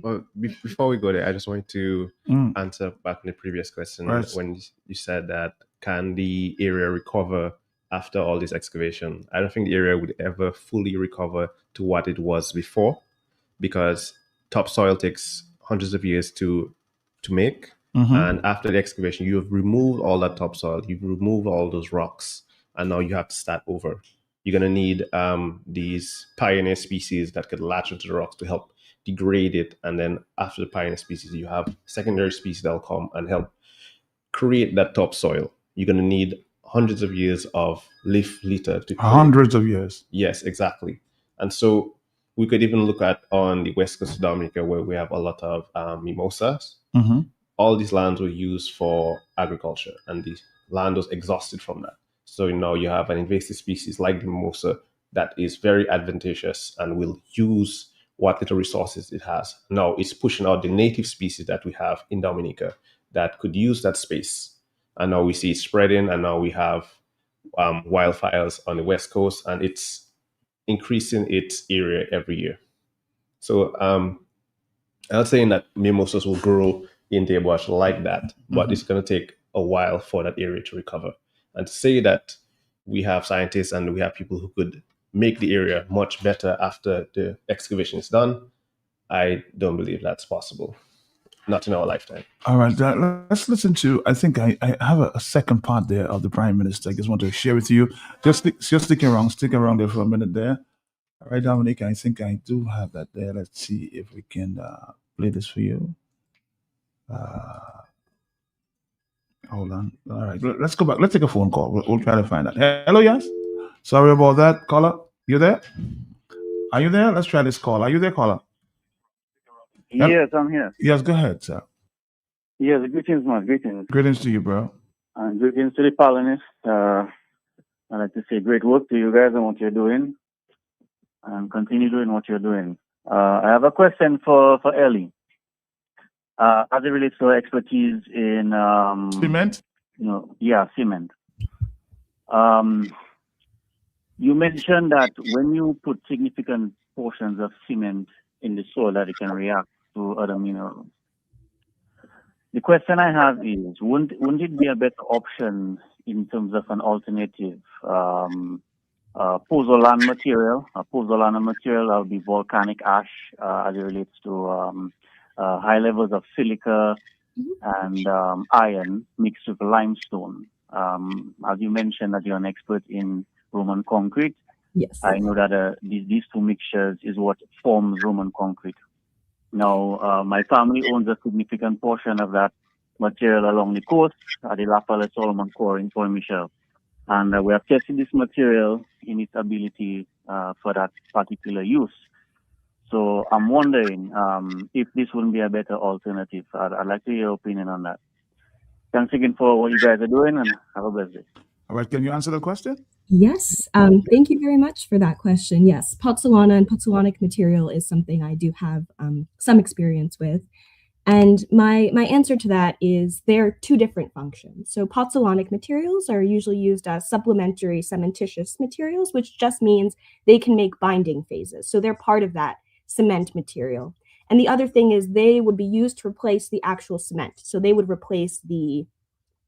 Well, before we go there, I just wanted to answer back on the previous question when you said that can the area recover after all this excavation? I don't think the area would ever fully recover to what it was before, because topsoil takes hundreds of years to make. And after the excavation, you have removed all that topsoil, you've removed all those rocks, and now you have to start over. You're going to need these pioneer species that could latch into the rocks to help degrade it. And then after the pioneer species, you have secondary species that will come and help create that topsoil. You're going to need hundreds of years of leaf litter to create. Hundreds of years. Yes, exactly. And so we could even look at on the west coast of Dominica, where we have a lot of mimosas. All these lands were used for agriculture, and the land was exhausted from that. So now you have an invasive species like the mimosa that is very advantageous and will use what little resources it has. Now it's pushing out the native species that we have in Dominica that could use that space. And now we see it spreading, and now we have wildfires on the west coast, and it's increasing its area every year. So I'm not saying that mimosas will grow in Dave Wash like that, but it's going to take a while for that area to recover. And to say that we have scientists and we have people who could make the area much better after the excavation is done, I don't believe that's possible. Not in our lifetime. All right, let's listen to, I think I have a second part there of the Prime Minister. I just want to share with you. Just stick around there for a minute there. All right, Dominic, I think I do have that there. Let's see if we can play this for you. Hold on. All right, let's go back. Let's take a phone call. We'll try to find that. Hello, yes? Sorry about that. Caller, you there? Are you there? Let's try this call. Are you there, caller? Yes, I'm here. Yes, go ahead, sir. Yes, greetings, man. Greetings. Greetings to you, bro. And greetings to the colonists. I'd like to say great work to you guys and what you're doing. And continue doing what you're doing. I have a question for Ellie. As it relates to her expertise in cement? Cement. You mentioned that when you put significant portions of cement in the soil, that it can react to other minerals. The question I have is, wouldn't it be a better option in terms of an alternative pozzolan material? A pozzolan material that would be volcanic ash as it relates to high levels of silica and iron mixed with limestone. As you mentioned that you're an expert in Roman concrete, Yes. I know that these two mixtures is what forms Roman concrete. Now, my family owns a significant portion of that material along the coast at the La Palais Solomon Core in Point Michel. And we have tested this material in its ability for that particular use. So I'm wondering if this wouldn't be a better alternative. I'd like to hear your opinion on that. Thanks again for what you guys are doing, and have a blessed day. All right, can you answer the question? Yes. Thank you very much for that question. Yes, pozzolana and pozzolanic material is something I do have some experience with. And my answer to that is there are two different functions. So pozzolanic materials are usually used as supplementary cementitious materials, which just means they can make binding phases. So they're part of that cement material. And the other thing is they would be used to replace the actual cement. So they would replace the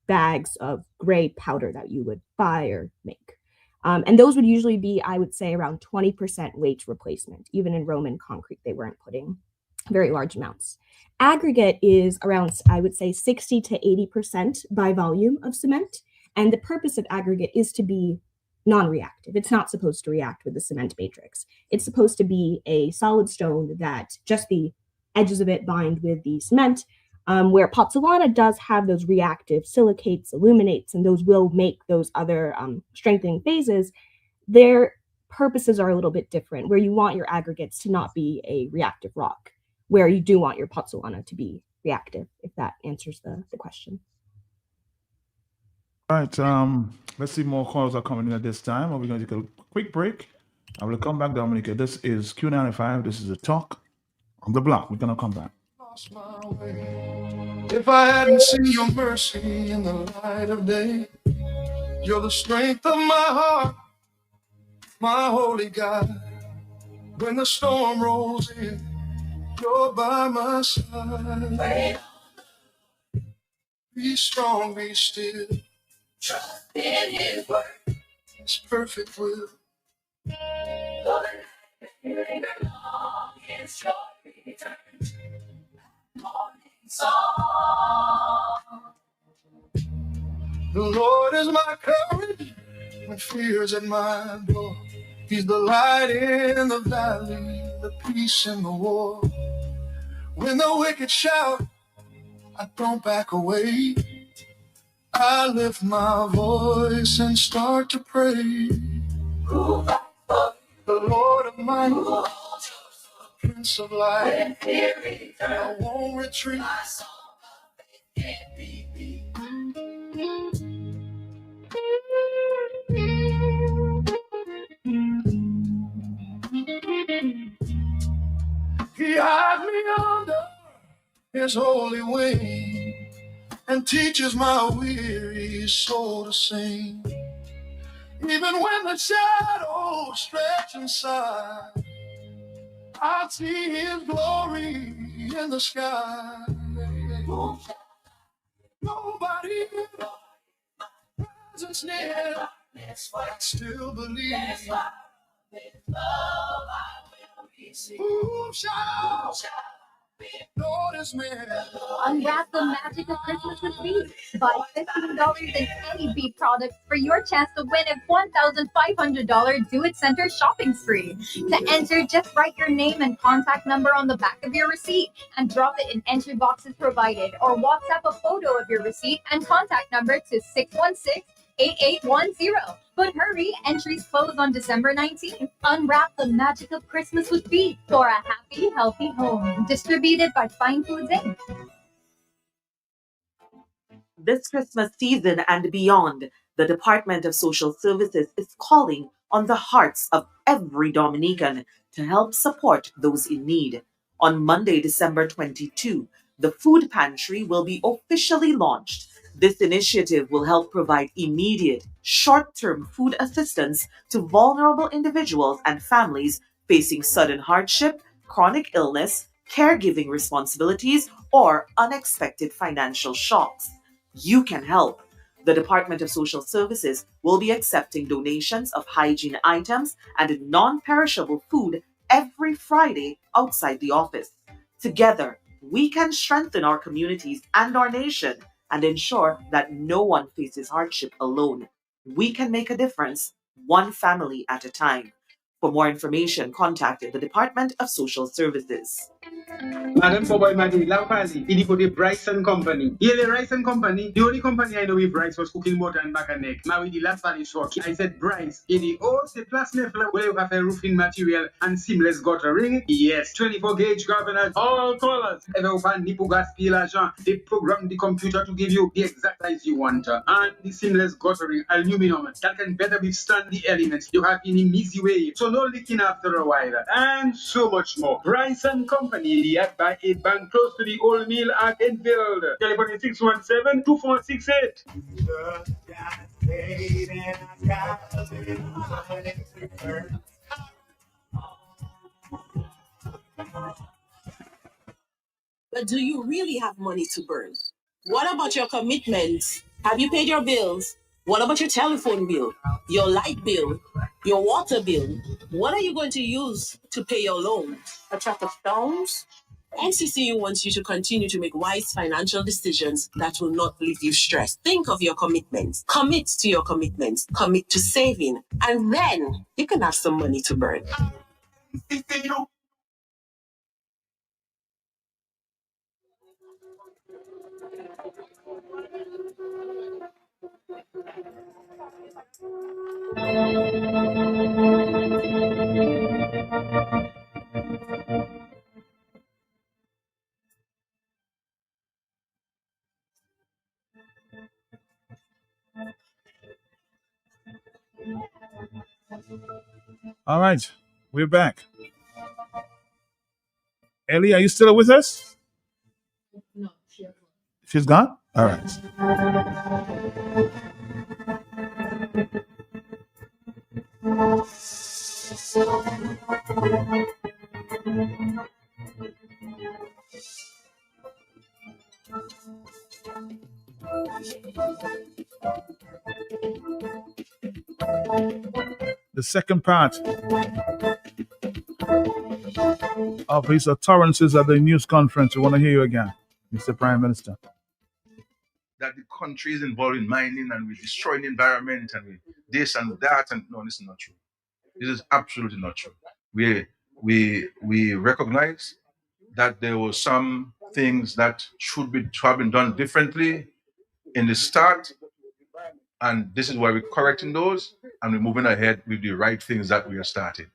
bags of gray powder that you would buy or make. And those would usually be, I would say, around 20% weight replacement. Even in Roman concrete, they weren't putting very large amounts. Aggregate is around, I would say, 60 to 80% by volume of cement. And the purpose of aggregate is to be non-reactive. It's not supposed to react with the cement matrix. It's supposed to be a solid stone that just the edges of it bind with the cement, where pozzolana does have those reactive silicates, illuminates, and those will make those other strengthening phases. Their purposes are a little bit different, where you want your aggregates to not be a reactive rock, where you do want your pozzolana to be reactive, if that answers the question. All right, let's see more calls are coming in at this time. We're going to take a quick break. I will come back, Dominica. This is Q95. This is a talk on the block. We're going to come back. Lost my way. If I hadn't seen your mercy in the light of day, you're the strength of my heart, my holy God. When the storm rolls in, you're by my side. Be strong, be still. Trust in His word. His perfect will. Lord, linger long in your return. Morning song. The Lord is my courage when fear's at my door. He's the light in the valley, the peace in the war. When the wicked shout, I don't back away. I lift my voice and start to pray. The Lord of might, Prince of light, I won't retreat. He hides me under His holy wing and teaches my weary soul to sing. Even when the shadows stretch inside, I see His glory in the sky. Nobody presence near, I still believe. Who shall notice me? Unwrap the magic of Christmas with Beat. Buy $15 in any Beat product for your chance to win a $1,500 Do It Center shopping spree. To enter, just write your name and contact number on the back of your receipt and drop it in entry boxes provided, or WhatsApp a photo of your receipt and contact number to 616-8810. But hurry, entries close on December 19th. Unwrap the magic of Christmas with Beat for a happy, healthy home. Distributed by Fine Foods Inc. This Christmas season and beyond, the Department of Social Services is calling on the hearts of every Dominican to help support those in need. On Monday, December 22, the food pantry will be officially launched. This initiative will help provide immediate, short-term food assistance to vulnerable individuals and families facing sudden hardship, chronic illness, caregiving responsibilities, or unexpected financial shocks. You can help. The Department of Social Services will be accepting donations of hygiene items and non-perishable food every Friday outside the office. Together, we can strengthen our communities and our nation and ensure that no one faces hardship alone. We can make a difference one family at a time. For more information, contact the Department of Social Services. Madam Boboy Madi, Lampasi, Idipoti Bryson Company. Here the Rice and Company. The only company I know with Bryce was cooking motor and back and neck. Now with the last valley short. I said Bryce. In the old the plus nefla where you have a roofing material and seamless guttering. Yes, 24 gauge governors, all colors. Ever open Nipu gas peel agent. They program the computer to give you the exact size you want. And the seamless guttering aluminum that can better withstand the elements you have in an easy way. So no leaking after a while. And so much more. Bryce and Company, the at by 8 bank close to the old mill at Enfield. Telephone is 617-2468. But do you really have money to burn? What about your commitments? Have you paid your bills? What about your telephone bill, your light bill, your water bill? What are you going to use to pay your loan? A truck of stones? NCCU wants you to continue to make wise financial decisions that will not leave you stressed. Think of your commitments. Commit to your commitments. Commit to saving. And then you can have some money to burn. All right, we're back. Ellie, are you still with us? No, She's gone? All right. The second part of his utterances at the news conference. We want to hear you again, Mr. Prime Minister. That the country is involved in mining and we're destroying the environment and we this and that, and no, this is not true. This is absolutely not true. We recognize that there were some things that should have been done differently in the start, and this is why we're correcting those and we're moving ahead with the right things that we are starting.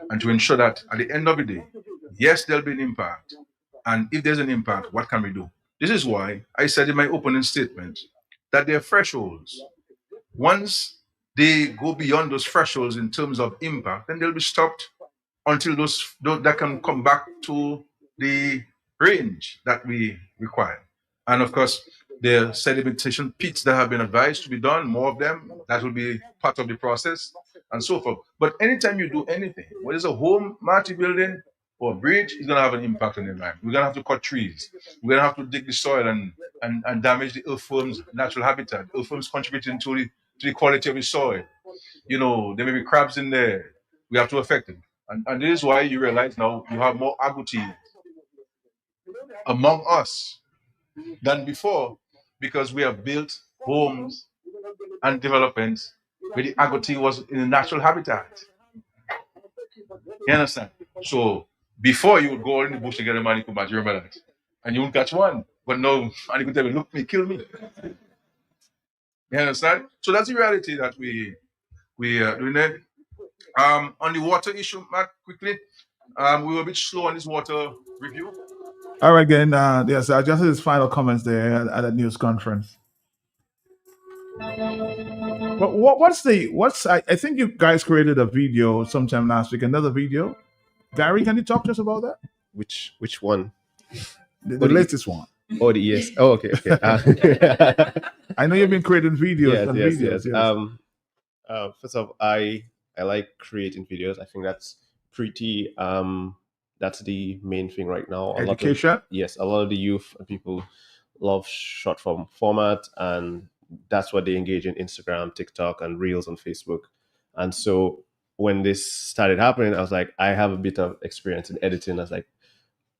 And to ensure that at the end of the day, yes, there'll be an impact. And if there's an impact, what can we do? This is why I said in my opening statement that there are thresholds. Once they go beyond those thresholds in terms of impact, then they'll be stopped until those that can come back to the range that we require. And of course, the sedimentation pits that have been advised to be done, more of them, that will be part of the process and so forth. But anytime you do anything, whether it's a home, multi-building, or a bridge, it's going to have an impact on the environment. We're going to have to cut trees. We're going to have to dig the soil and damage the earthworm's natural habitat. Earthworms contributing to the quality of the soil. You know, there may be crabs in there. We have to affect them. And this is why you realize now you have more agoutis among us than before, because we have built homes and developments where the agouti was in a natural habitat. You understand? So before you would go in the bush to get a manicu bat, you remember that? And you won't catch one. But no, and you could tell me, look me, kill me. You understand? So that's the reality that we are doing there. On the water issue, Matt, quickly, we were a bit slow on this water review. All right, again, yes, I just had his final comments there at a news conference. But I think you guys created a video sometime last week, another video. Gary, can you talk to us about that? Which one? The latest one. Oh, yes. Oh, okay. I know you've been creating videos. Yes. First off, I like creating videos. I think that's pretty. That's the main thing right now. Education. A lot of the youth and people love short form format, and that's what they engage in: Instagram, TikTok, and Reels on Facebook. And so when this started happening, I was like, I have a bit of experience in editing. I was like,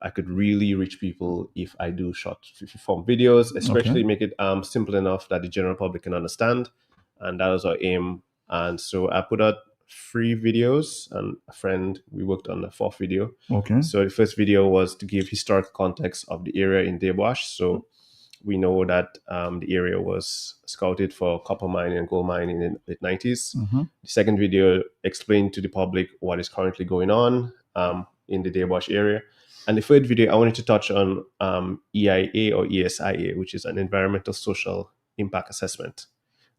I could really reach people if I do short form videos, especially make it simple enough that the general public can understand. And that was our aim And so I put out 3 videos, and a friend, we worked on the 4th video. Okay. So the first video was to give historical context of the area in Dewash. So we know that the area was scouted for copper mining and gold mining in the late 90s. Mhm. The second video explained to the public what is currently going on in the Dewash area. And the third video, I wanted to touch on EIA or ESIA, which is an environmental social impact assessment.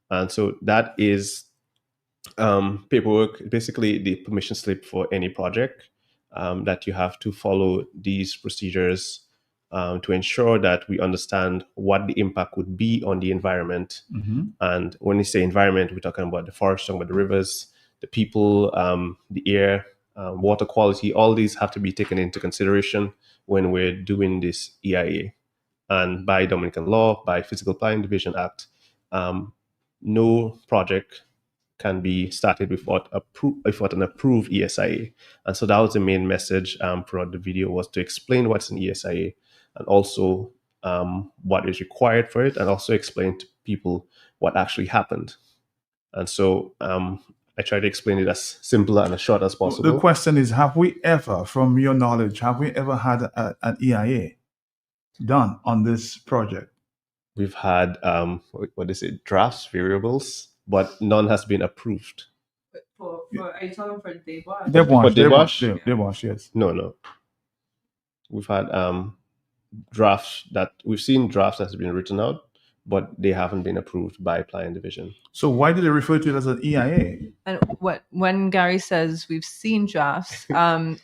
And so that is paperwork, basically the permission slip for any project that you have to follow these procedures to ensure that we understand what the impact would be on the environment. Mhm. And when we say environment, we're talking about the forest, talking about the rivers, the people, the air, water quality. All these have to be taken into consideration when we're doing this EIA. And by Dominican law, by Physical Planning Division Act, no project can be started without an approved ESIA. And so that was the main message throughout the video, was to explain what's an ESIA and also what is required for it, and also explain to people what actually happened. And so I try to explain it as simple and as short as possible. The question is, have we ever, from your knowledge, have we ever had an EIA done on this project? We've had, what is it, drafts, variables, but none has been approved. Are you talking for Dewash? Dewash, yes. No. We've had drafts that has been written out, but they haven't been approved by Planning Division. So why do they refer to it as an EIA? And when Gary says we've seen drafts,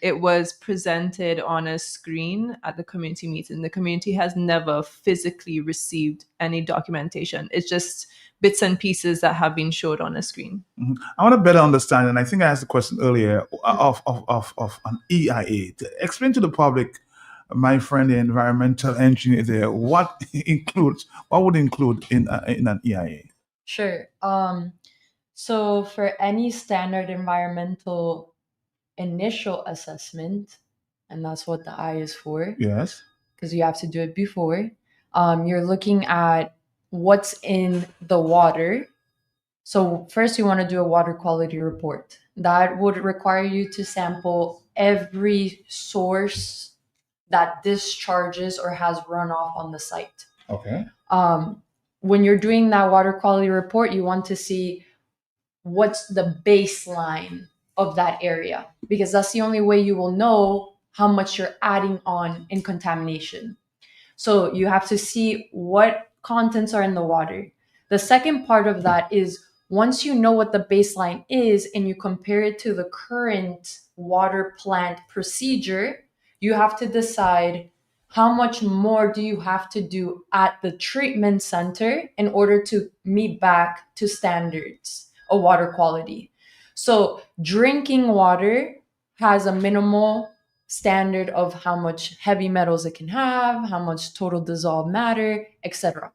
it was presented on a screen at the community meeting. The community has never physically received any documentation. It's just bits and pieces that have been showed on a screen. Mhm. I want to better understand, and I think I asked the question earlier of an EIA. Explain to the public, my friend, the environmental engineer there, what would include in an EIA? Sure. So for any standard environmental initial assessment, and that's what the I is for. Yes. Because you have to do it before. You're looking at what's in the water. So first you want to do a water quality report. That would require you to sample every source that discharges or has runoff on the site. Okay. When you're doing that water quality report, you want to see what's the baseline of that area, because that's the only way you will know how much you're adding on in contamination. So you have to see what contents are in the water. The second part of that is, once you know what the baseline is and you compare it to the current water plant procedure, you have to decide how much more do you have to do at the treatment center in order to meet back to standards of water quality. So drinking water has a minimal standard of how much heavy metals it can have, how much total dissolved matter, etc.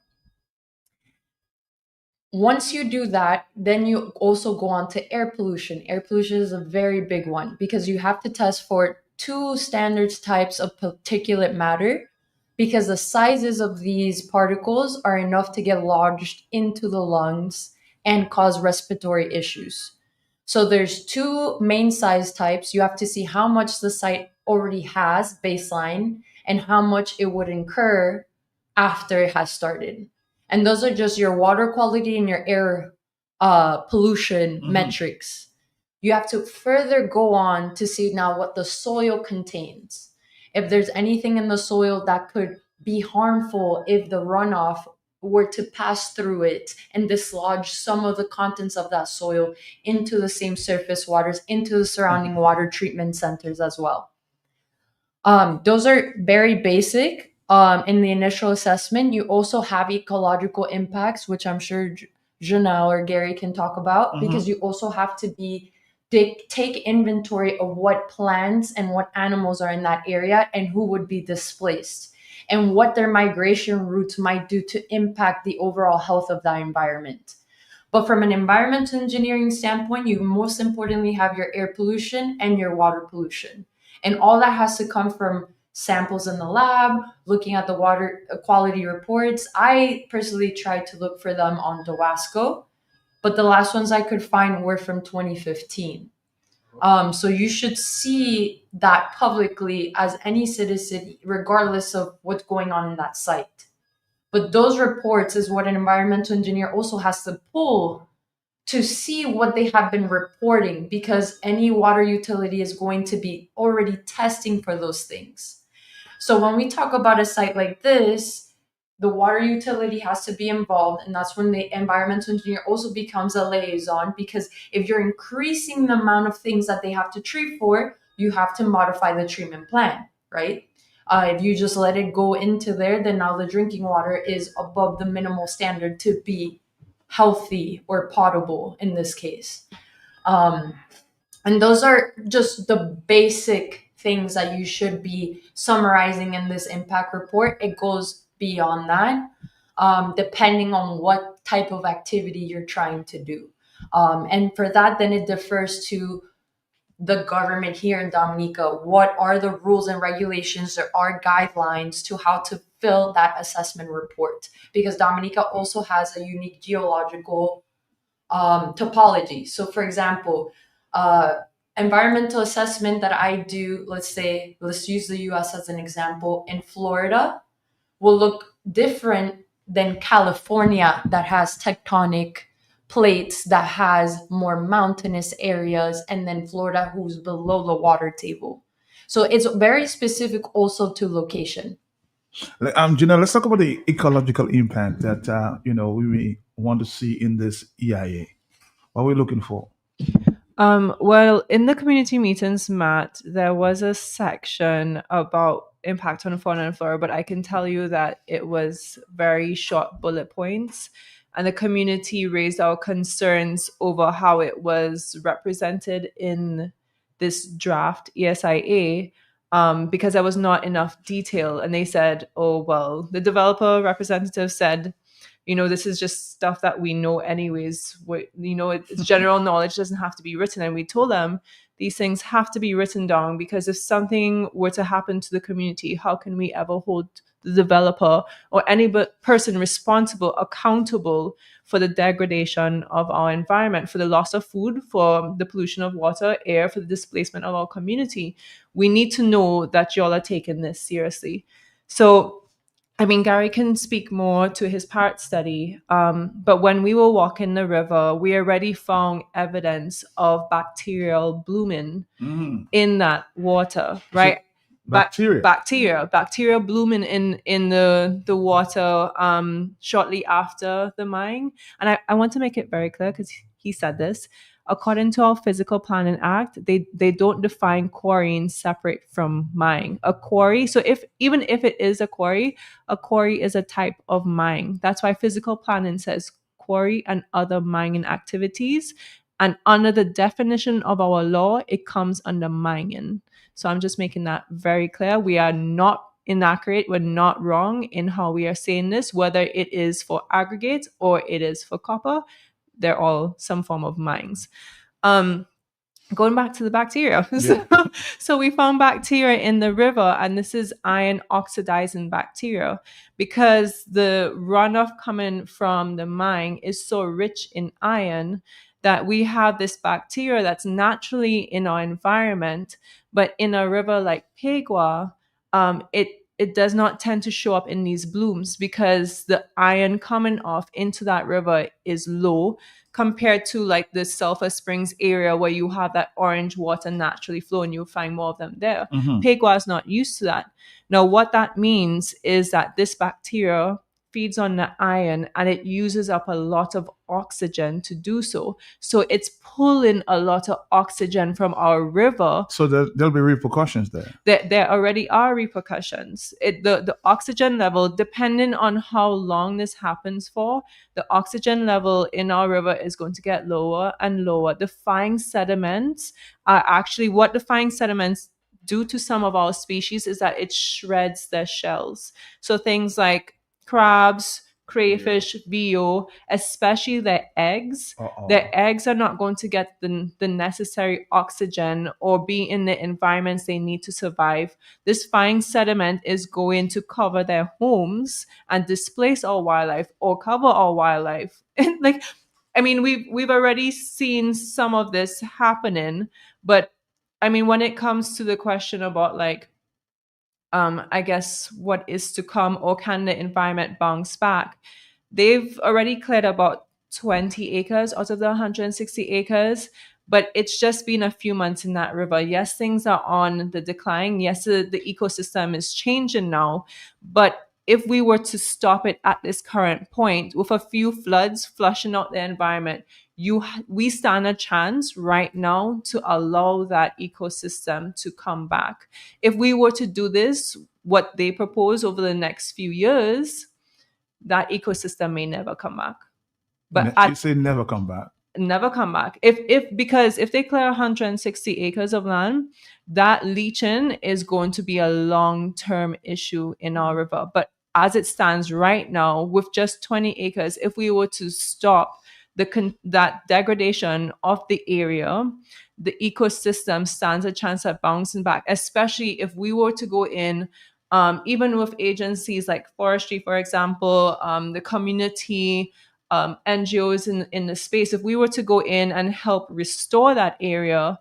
Once you do that, then you also go on to air pollution. Air pollution is a very big one because you have to test for 2 standards types of particulate matter, because the sizes of these particles are enough to get lodged into the lungs and cause respiratory issues. So there's 2 main size types. You have to see how much the site already has baseline and how much it would incur after it has started. And those are just your water quality and your air pollution metrics. You have to further go on to see now what the soil contains. If there's anything in the soil that could be harmful if the runoff were to pass through it and dislodge some of the contents of that soil into the same surface waters, into the surrounding water treatment centers as well. Those are very basic. In the initial assessment, you also have ecological impacts, which I'm sure Janelle or Gary can talk about, because you also have to take inventory of what plants and what animals are in that area and who would be displaced and what their migration routes might do to impact the overall health of that environment. But from an environmental engineering standpoint, you most importantly have your air pollution and your water pollution. And all that has to come from samples in the lab, looking at the water quality reports. I personally tried to look for them on DOWASCO, but the last ones I could find were from 2015. So you should see that publicly as any citizen, regardless of what's going on in that site. But those reports is what an environmental engineer also has to pull to see what they have been reporting, because any water utility is going to be already testing for those things. So when we talk about a site like this, the water utility has to be involved, and that's when the environmental engineer also becomes a liaison, because if you're increasing the amount of things that they have to treat for, you have to modify the treatment plan, right? If you just let it go into there, then now the drinking water is above the minimal standard to be healthy or potable in this case. And those are just the basic things that you should be summarizing in this impact report. It goes beyond that, depending on what type of activity you're trying to do. And for that, then it differs to the government here in Dominica. What are the rules and regulations? There are guidelines to how to fill that assessment report, because Dominica also has a unique geological topology. So for example, environmental assessment that I do, let's use the US as an example, in Florida will look different than California, that has tectonic plates, that has more mountainous areas, and then Florida, who's below the water table. So it's very specific also to location. Janelle, let's talk about the ecological impact that we may want to see in this EIA. What are we looking for? Well, in the community meetings, Matt, there was a section about impact on fauna and flora, but I can tell you that it was very short bullet points, and the community raised our concerns over how it was represented in this draft ESIA, because there was not enough detail. And they said, oh, well, the developer representative said, this is just stuff that we know anyways. It's general knowledge, doesn't have to be written. And we told them these things have to be written down, because if something were to happen to the community, how can we ever hold the developer or any person responsible accountable for the degradation of our environment, for the loss of food, for the pollution of water, air, for the displacement of our community? We need to know that y'all are taking this seriously. So Gary can speak more to his part study, but when we were walking the river, we already found evidence of bacterial blooming in that water, right? Bacteria blooming in the water shortly after the mine. And I want to make it very clear, because he said this. According to our Physical Planning Act, they don't define quarrying separate from mine. A quarry, so even if it is a quarry is a type of mine. That's why physical planning says quarry and other mining activities. And under the definition of our law, it comes under mining. So I'm just making that very clear. We are not inaccurate. We're not wrong in how we are saying this, whether it is for aggregates or it is for copper. They're all some form of mines. Going back to the bacteria. Yeah. So we found bacteria in the river, and this is iron oxidizing bacteria, because the runoff coming from the mine is so rich in iron that we have this bacteria that's naturally in our environment, but in a river like Pegua, it does not tend to show up in these blooms, because the iron coming off into that river is low compared to like the Sulphur Springs area, where you have that orange water naturally flowing. You'll find more of them there. Pegua is not used to that. Now, what that means is that this bacteria feeds on the iron, and it uses up a lot of oxygen to do so. So it's pulling a lot of oxygen from our river. So there'll be repercussions there. There already are repercussions. The oxygen level, depending on how long this happens for, the oxygen level in our river is going to get lower and lower. The fine sediments are actually, what the fine sediments do to some of our species is that it shreds their shells. So things like crabs, crayfish, VO, especially their eggs. Their eggs are not going to get the necessary oxygen or be in the environments they need to survive. This fine sediment is going to cover their homes and displace our wildlife or cover our wildlife. Like, I mean, we've already seen some of this happening, but I mean, when it comes to the question about like, I guess what is to come, or can the environment bounce back? They've already cleared about 20 acres out of the 160 acres, but it's just been a few months in that river. Yes, things are on the decline. Yes, the ecosystem is changing now, but if we were to stop it at this current point with a few floods flushing out the environment, we stand a chance right now to allow that ecosystem to come back. If we were to do this, what they propose over the next few years, that ecosystem may never come back. But You say never come back. never come back. Because if they clear 160 acres of land, that leaching is going to be a long-term issue in our river. But as it stands right now, with just 20 acres, if we were to stop that degradation of the area, the ecosystem stands a chance at bouncing back, especially if we were to go in, even with agencies like forestry, for example, the community, NGOs in the space. If we were to go in and help restore that area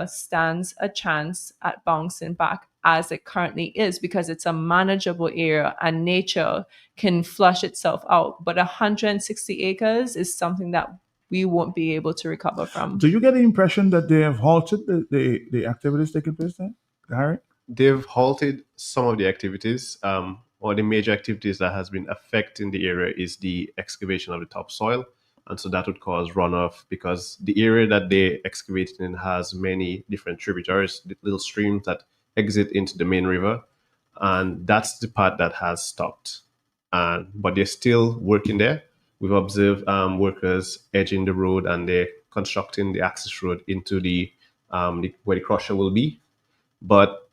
stands a chance at bouncing back as it currently is, because it's a manageable area and nature can flush itself out. But 160 acres is something that we won't be able to recover from. Do you get the impression that they have halted the activities taking place there, Harry? They've halted some of the activities. Or the major activities that has been affecting the area is the excavation of the topsoil. And so that would cause runoff, because the area that they excavated in has many different tributaries, little streams that exit into the main river. And that's the part that has stopped. But they're still working there. We've observed workers edging the road, and they're constructing the access road into where the crusher will be. But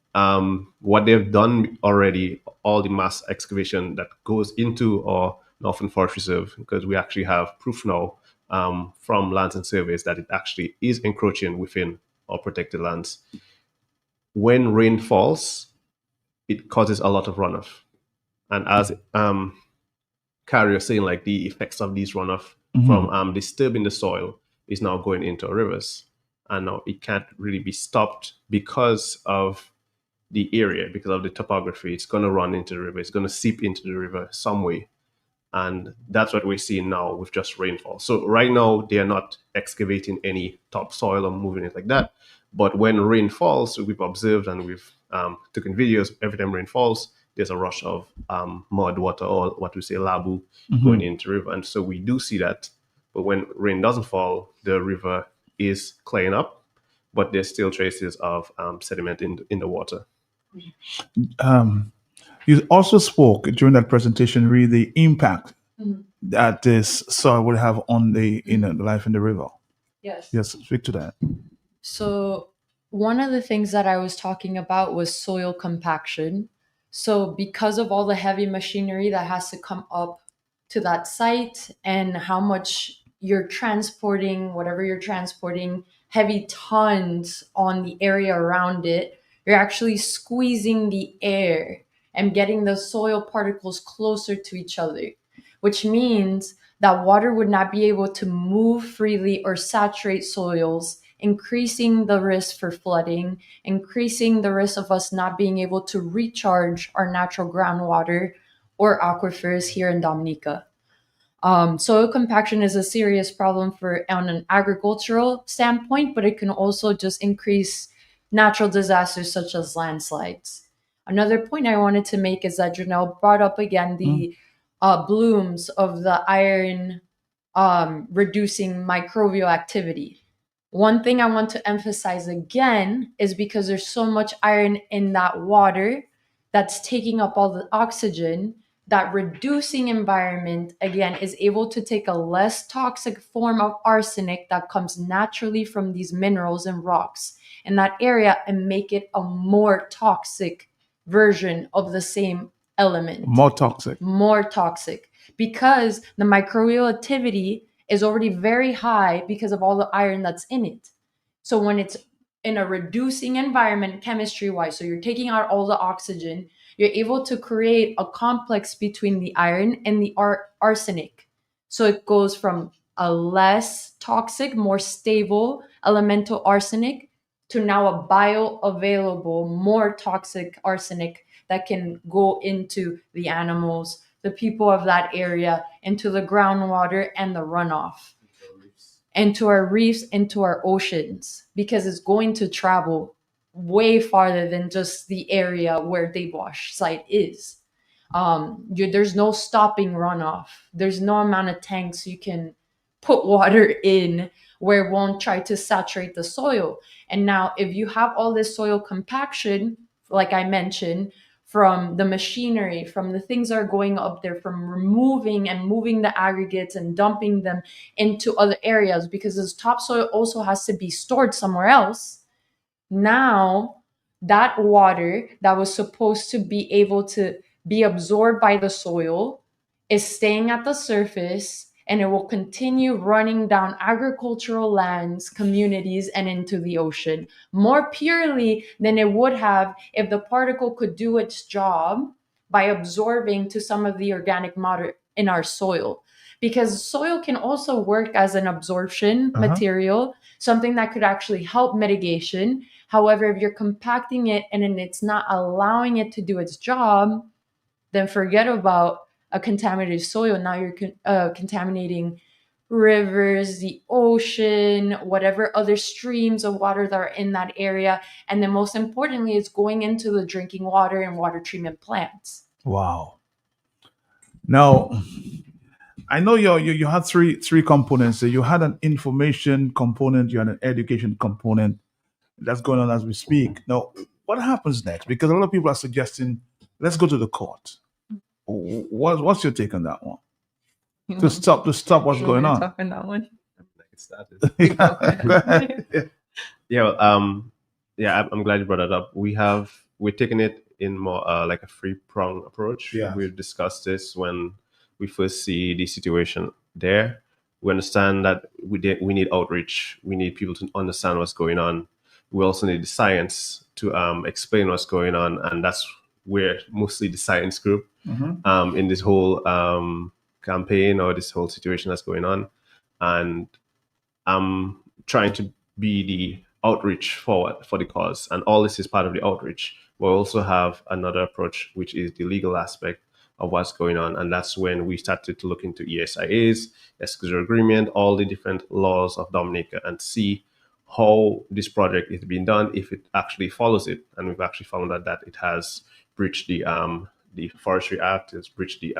what they've done already, all the mass excavation that goes into our Northern Forest Reserve, because we actually have proof now from lands and surveys that it actually is encroaching within our protected lands. When rain falls, it causes a lot of runoff. And as Carrie was saying, like the effects of these runoff from disturbing the soil is now going into our rivers. And now it can't really be stopped because of the area, because of the topography. It's going to run into the river. It's going to seep into the river some way. And that's what we're seeing now with just rainfall. So right now, they are not excavating any topsoil or moving it like that. But when rain falls, we've observed and we've taken videos, every time rain falls, there's a rush of mud, water, or what we say labu, going into the river. And so we do see that. But when rain doesn't fall, the river is clearing up, but there's still traces of sediment in the water. You also spoke during that presentation, really, the impact that this soil would have on the life in the river. Yes. Yes, speak to that. So one of the things that I was talking about was soil compaction. So because of all the heavy machinery that has to come up to that site, and how much you're transporting, whatever you're transporting, heavy tons on the area around it, you're actually squeezing the air and getting the soil particles closer to each other, which means that water would not be able to move freely or saturate soils, increasing the risk for flooding, increasing the risk of us not being able to recharge our natural groundwater or aquifers here in Dominica. Soil compaction is a serious problem on an agricultural standpoint, but it can also just increase natural disasters such as landslides. Another point I wanted to make is that Janelle brought up again the blooms of the iron reducing microbial activity. One thing I want to emphasize again is because there's so much iron in that water that's taking up all the oxygen, that reducing environment, again, is able to take a less toxic form of arsenic that comes naturally from these minerals and rocks in that area and make it a more toxic version of the same element. More toxic. More toxic. Because the microbial activity is already very high because of all the iron that's in it. So when it's in a reducing environment chemistry-wise, so you're taking out all the oxygen, you're able to create a complex between the iron and the arsenic. So it goes from a less toxic, more stable elemental arsenic to now a bioavailable, more toxic arsenic that can go into the animals, the people of that area, into the groundwater and the runoff, into our reefs, into our oceans, because it's going to travel way farther than just the area where Dave Wash site is. There's no stopping runoff. There's no amount of tanks you can put water in where it won't try to saturate the soil. And now if you have all this soil compaction, like I mentioned, from the machinery, from the things that are going up there, from removing and moving the aggregates and dumping them into other areas, because this topsoil also has to be stored somewhere else. Now that water that was supposed to be able to be absorbed by the soil is staying at the surface, and it will continue running down agricultural lands, communities, and into the ocean more purely than it would have if the particle could do its job by absorbing to some of the organic matter in our soil. Because soil can also work as an absorption material, something that could actually help mitigation. However, if you're compacting it and then it's not allowing it to do its job, then forget about a contaminated soil. Now you're contaminating rivers, the ocean, whatever other streams of water that are in that area. And then most importantly, it's going into the drinking water and water treatment plants. Wow. Now, I know you had three components. So you had an information component, you had an education component. That's going on as we speak. Now, what happens next? Because a lot of people are suggesting, let's go to the court. What's your take on that one? To stop what's going on. Talk on that one. Go ahead. Yeah, I'm glad you brought that up. We're taking it in more like a three-prong approach. Yeah. We've discussed this when we first see the situation there. We understand that we need outreach. We need people to understand what's going on. We also need the science to explain what's going on, and that's where mostly the science group in this whole campaign or this whole situation that's going on. And I'm trying to be the outreach forward for the cause, and all this is part of the outreach. We'll also have another approach, which is the legal aspect of what's going on, and that's when we started to look into ESIAs, exclusive agreement, all the different laws of Dominica, and see how this project is being done, if it actually follows it. And we've actually found out that it has breached the Forestry Act, it's breached the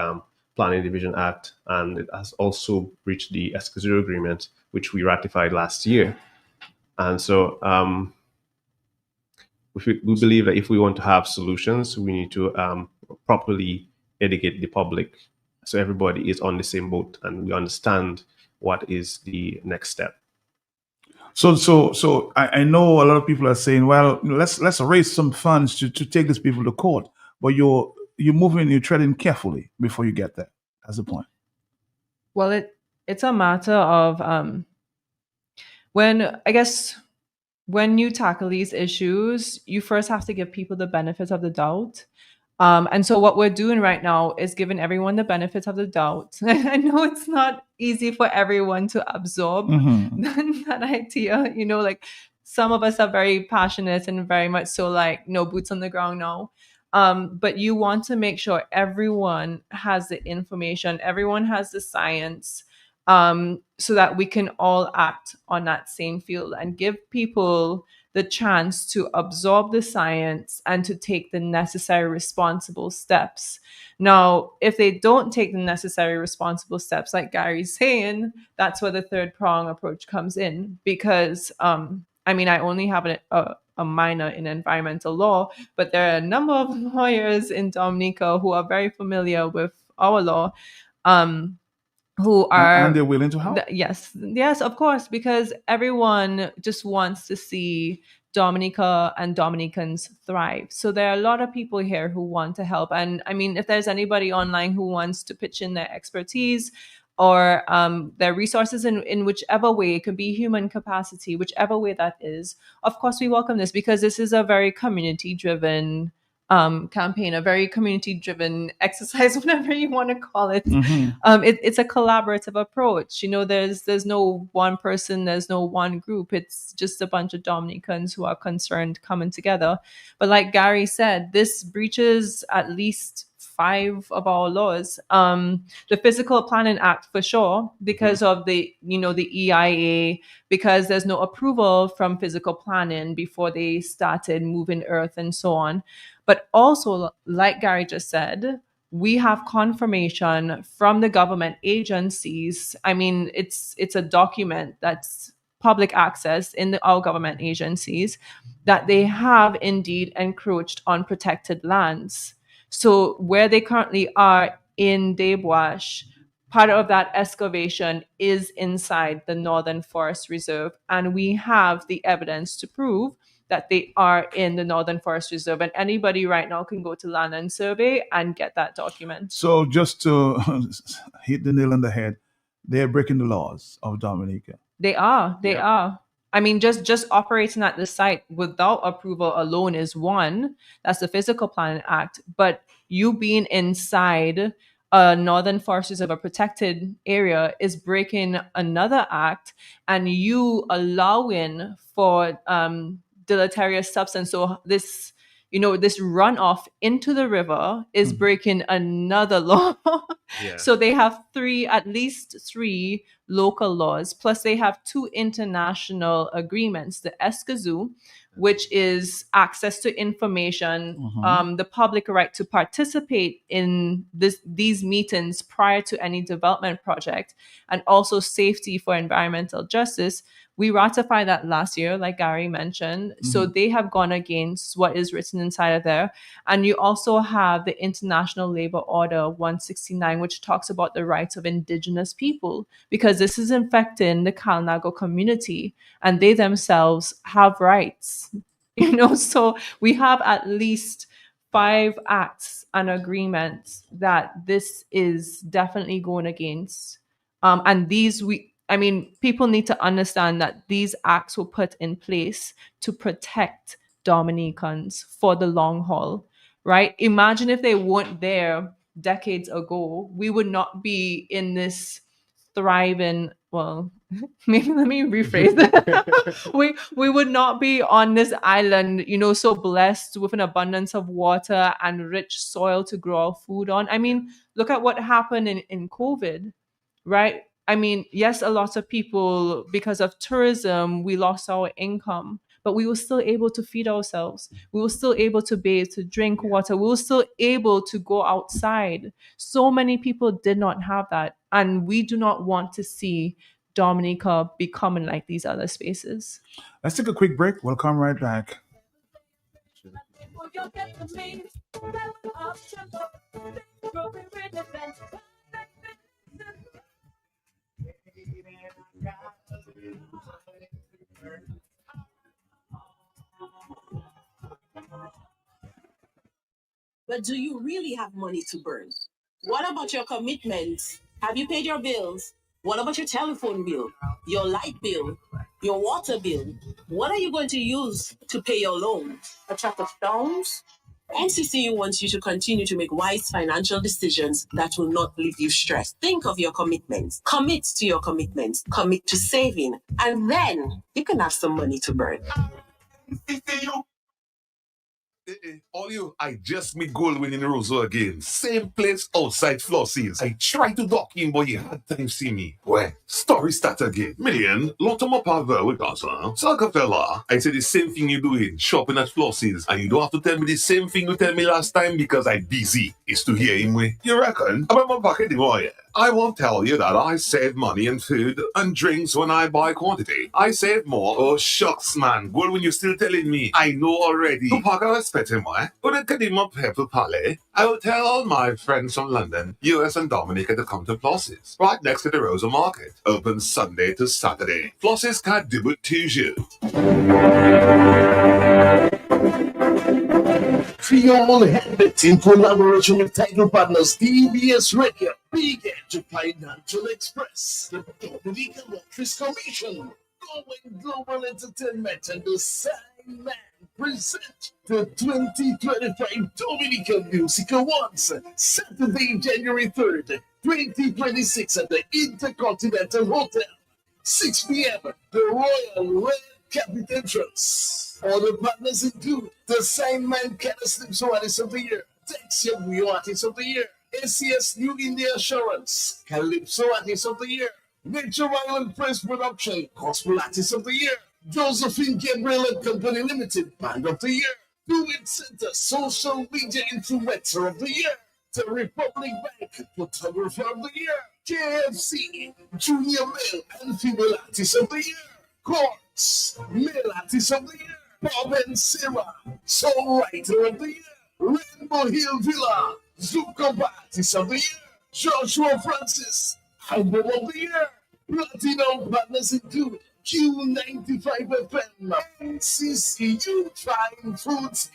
Planning Division Act, and it has also breached the exclusive agreement, which we ratified last year. And so we believe that if we want to have solutions, we need to properly educate the public so everybody is on the same boat and we understand what is the next step. So I know a lot of people are saying, well, let's raise some funds to take these people to court, but you're treading carefully before you get there. That's the point. Well, it's a matter of when you tackle these issues, you first have to give people the benefit of the doubt. And so what we're doing right now is giving everyone the benefit of the doubt. I know it's not easy for everyone to absorb that idea. Like some of us are very passionate and very much so like, no boots on the ground now. But you want to make sure everyone has the information, everyone has the science, so that we can all act on that same field and give people the chance to absorb the science and to take the necessary responsible steps. Now, if they don't take the necessary responsible steps, like Gary's saying, that's where the third prong approach comes in. Because, I only have a minor in environmental law, but there are a number of lawyers in Dominica who are very familiar with our law, who are, and they're willing to help. Yes, of course, because everyone just wants to see Dominica and Dominicans thrive. So there are a lot of people here who want to help. And if there's anybody online who wants to pitch in their expertise or their resources in whichever way, it could be human capacity, whichever way that is, of course we welcome this, because this is a very community-driven campaign, a very community-driven exercise, whatever you want to call it. Mhm. It's a collaborative approach. There's no one person, there's no one group. It's just a bunch of Dominicans who are concerned coming together. But like Gary said, this breaches at least 5 of our laws. The Physical Planning Act for sure, because of the EIA, because there's no approval from physical planning before they started moving earth and so on. But also, like Gary just said, we have confirmation from the government agencies. I mean, it's a document that's public access in our government agencies that they have indeed encroached on protected lands. So where they currently are in Dave Wash, part of that excavation is inside the Northern Forest Reserve, and we have the evidence to prove that they are in the Northern Forest Reserve. And anybody right now can go to Land and Survey and get that document. So just to hit the nail on the head, they're breaking the laws of Dominica. They are. I mean, just operating at the site without approval alone is one. That's the Physical Planning Act. But you being inside a Northern Forest Reserve, a protected area, is breaking another act, and you allowing for deleterious substance. So this runoff into the river is breaking another law. Yeah. So they have at least three local laws, plus they have 2 international agreements: the ESCAZU, which is access to information, the public right to participate in these meetings prior to any development project, and also safety for environmental justice. We ratified that last year, like Gary mentioned. So they have gone against what is written inside of there. And you also have the International Labour Order 169, which talks about the rights of Indigenous people, because this is affecting the Kalinago community, and they themselves have rights. So we have at least 5 acts and agreements that this is definitely going against. And people need to understand that these acts were put in place to protect Dominicans for the long haul, right? Imagine if they weren't there decades ago, we would not be in this thriving, well, maybe let me rephrase that. we would not be on this island, so blessed with an abundance of water and rich soil to grow our food on. I mean, look at what happened in COVID, right? I mean, yes, a lot of people, because of tourism, we lost our income, but we were still able to feed ourselves. We were still able to bathe, to drink water. We were still able to go outside. So many people did not have that. And we do not want to see Dominica becoming like these other spaces. Let's take a quick break. We'll come right back. But do you really have money to burn? What about your commitments? Have you paid your bills? What about your telephone bill, your light bill, your water bill? What are you going to use to pay your loan? A truck of stones? NCCU wants you to continue to make wise financial decisions that will not leave you stressed. Think of your commitments. Commit to your commitments. Commit to saving. And then you can have some money to burn. All you, I just meet Goldwyn in Roseau again. Same place outside Flossie's. I tried to dock in, but you had time see me. Well, story start again. Million, lot of my power with us, huh? Salka fella, I said the same thing you doing, shopping at Flossie's, and you don't have to tell me the same thing you tell me last time because I busy. It's to hear him way. You reckon? About my pocket, boy. I won't tell you that I save money in food and drinks when I buy quantity. I save more. Oh, shucks, man. Well, when you're still telling me, I know already. To pack a spet him, eh? But it can him up here to Palais. I will tell all my friends from London, US and Dominica to come to Flossie's, right next to the Rosa Market. Open Sunday to Saturday. Flossie's can't do it to you. Creole Habit in collaboration with Title Partners TBS Radio, Big Edge Financial Express, the Dominican Lotteries Commission, Going Global Entertainment and the Sign present the 2025 Dominican Music Awards, Saturday, January 3rd, 2026 at the Intercontinental Hotel, 6 p.m. The Royal Red Carpet entrance. All the partners include the Signman Canislips Artist of the Year, Texia Rio Artist of the Year, ACS New India Assurance, Calypso Artist of the Year, Nature Island Press Production, Gospel Artist of the Year, Josephine Gabriel and Company Limited, Band of the Year, Do It Center, Social Media Influencer of the Year, the Republic Bank, Photographer of the Year, KFC, Junior Male and Female Artist of the Year, Courts, Male Artist of the Year, Bob and Sarah, Songwriter of the Year, Rainbow Hill Villa, Zuccoba Artist of the Year, Joshua Francis, Album of the Year. Platinum partners include Q95 FM, NCCU, Fine Foods,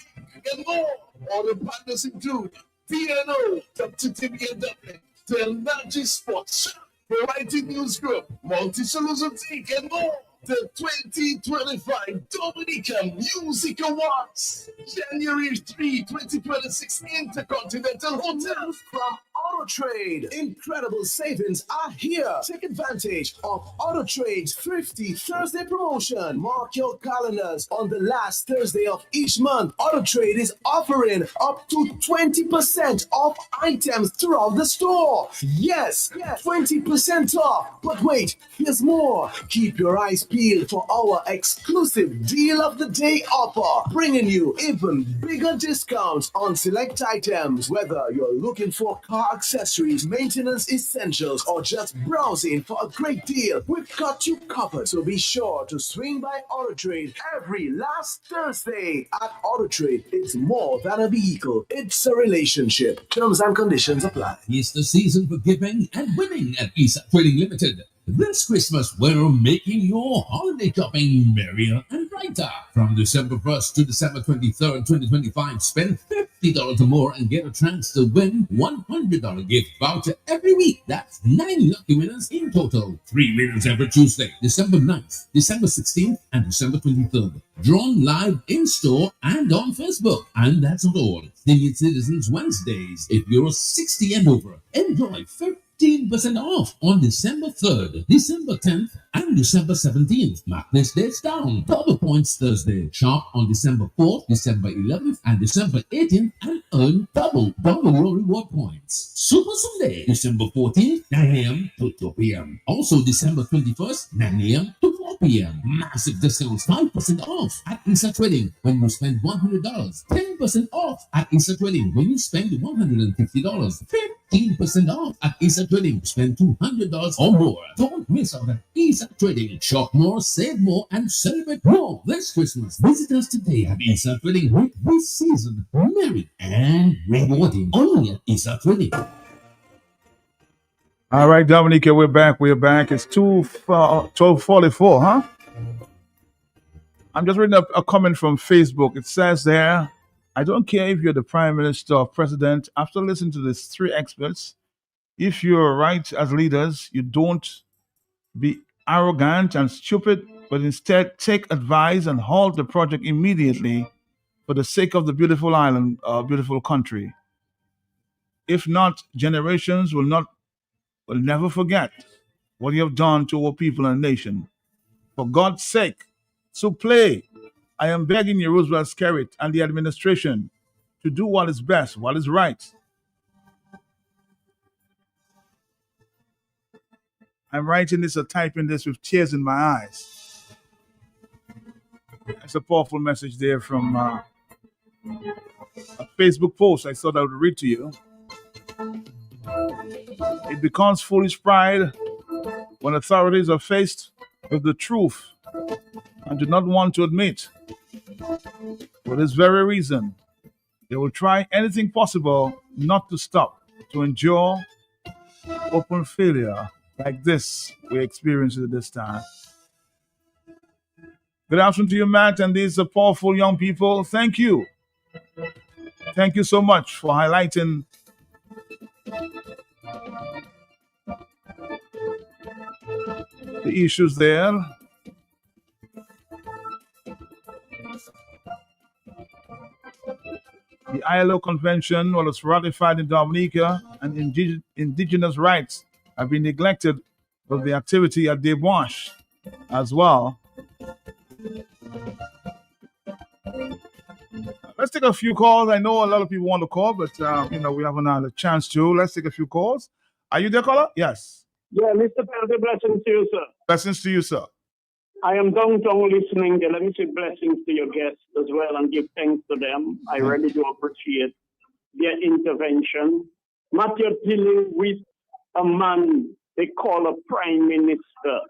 and more. All the partners include TNO, Dr. Timmy and Dublin, Telnaji Sports, Variety News Group, Multi-Solutions Inc., and more. The 2025 Dominican Music Awards, January 3, 2026, Intercontinental Hotel. From Auto Trade, incredible savings are here. Take advantage of Auto Trade's Thrifty Thursday promotion. Mark your calendars on the last Thursday of each month. Auto Trade is offering up to 20% off items throughout the store. Yes, 20% off. But wait, here's more. Keep your eyes peeled for our exclusive Deal of the Day offer, bringing you even bigger discounts on select items. Whether you're looking for car accessories, maintenance essentials, or just browsing for a great deal, we've got you covered. So be sure to swing by Auto Trade every last Thursday. At Auto Trade, it's more than a vehicle, it's a relationship. Terms and conditions apply. It's the season for giving and winning at ESA Trading Limited. This Christmas, we're making your holiday shopping merrier and brighter. From December 1st to December 23rd, 2025, spend $50 or more and get a chance to win $100 gift voucher every week. That's 9 lucky winners in total. 3 winners every Tuesday, December 9th, December 16th, and December 23rd. Drawn live in-store and on Facebook. And that's not all. Senior Citizens Wednesdays. If you're 60 and over, enjoy 15% off on December 3rd, December 10th, and December 17th. Mark this dates down. Double Points Thursday. Shop on December 4th, December 11th, and December 18th and earn double your reward points. Super Sunday, December 14th, 9 a.m. to 2 p.m. Also December 21st, 9 a.m. to 4 p.m. Massive discounts, 5% off at ESA Trading when you spend $100. 10% off at ESA Trading when you spend $150. 15% off at ESA Trading. Spend $200 or more. Don't miss out at ESA Trading. Shop more, save more, and celebrate more this Christmas. Visit us today at ESA Trading. Make this season merry and rewarding. Only at ESA Trading. All right, Dominica, we're back. It's 12:44, huh? I'm just reading a comment from Facebook. It says there, I don't care if you're the Prime Minister or President. After listening to these 3 experts, if you're right as leaders, you don't be arrogant and stupid, but instead take advice and halt the project immediately for the sake of the beautiful island, beautiful country. If not, generations will never forget what you have done to our people and nation. For God's sake, so play. I am begging you, Roosevelt Skerrit and the administration to do what is best, what is right. I'm writing this or typing this with tears in my eyes. That's a powerful message there from a Facebook post I thought I would read to you. It becomes foolish pride when authorities are faced with the truth and do not want to admit. For this very reason, they will try anything possible not to stop, to endure open failure like this we experience at this time. Good afternoon to you, Matt, and these are powerful young people. Thank you. Thank you so much for highlighting the issues there. ILO convention was ratified in Dominica, and indigenous rights have been neglected with the activity at Debwash as well. Let's take a few calls. I know a lot of people want to call, but we haven't had a chance to. Let's take a few calls. Are you there, caller? Yes. Yeah, Mr. Pelder, blessings to you, sir. Blessings to you, sir. I am downtown listening. Let me say blessings to your guests as well and give thanks to them. I really do appreciate their intervention. Not you're dealing with a man they call a prime minister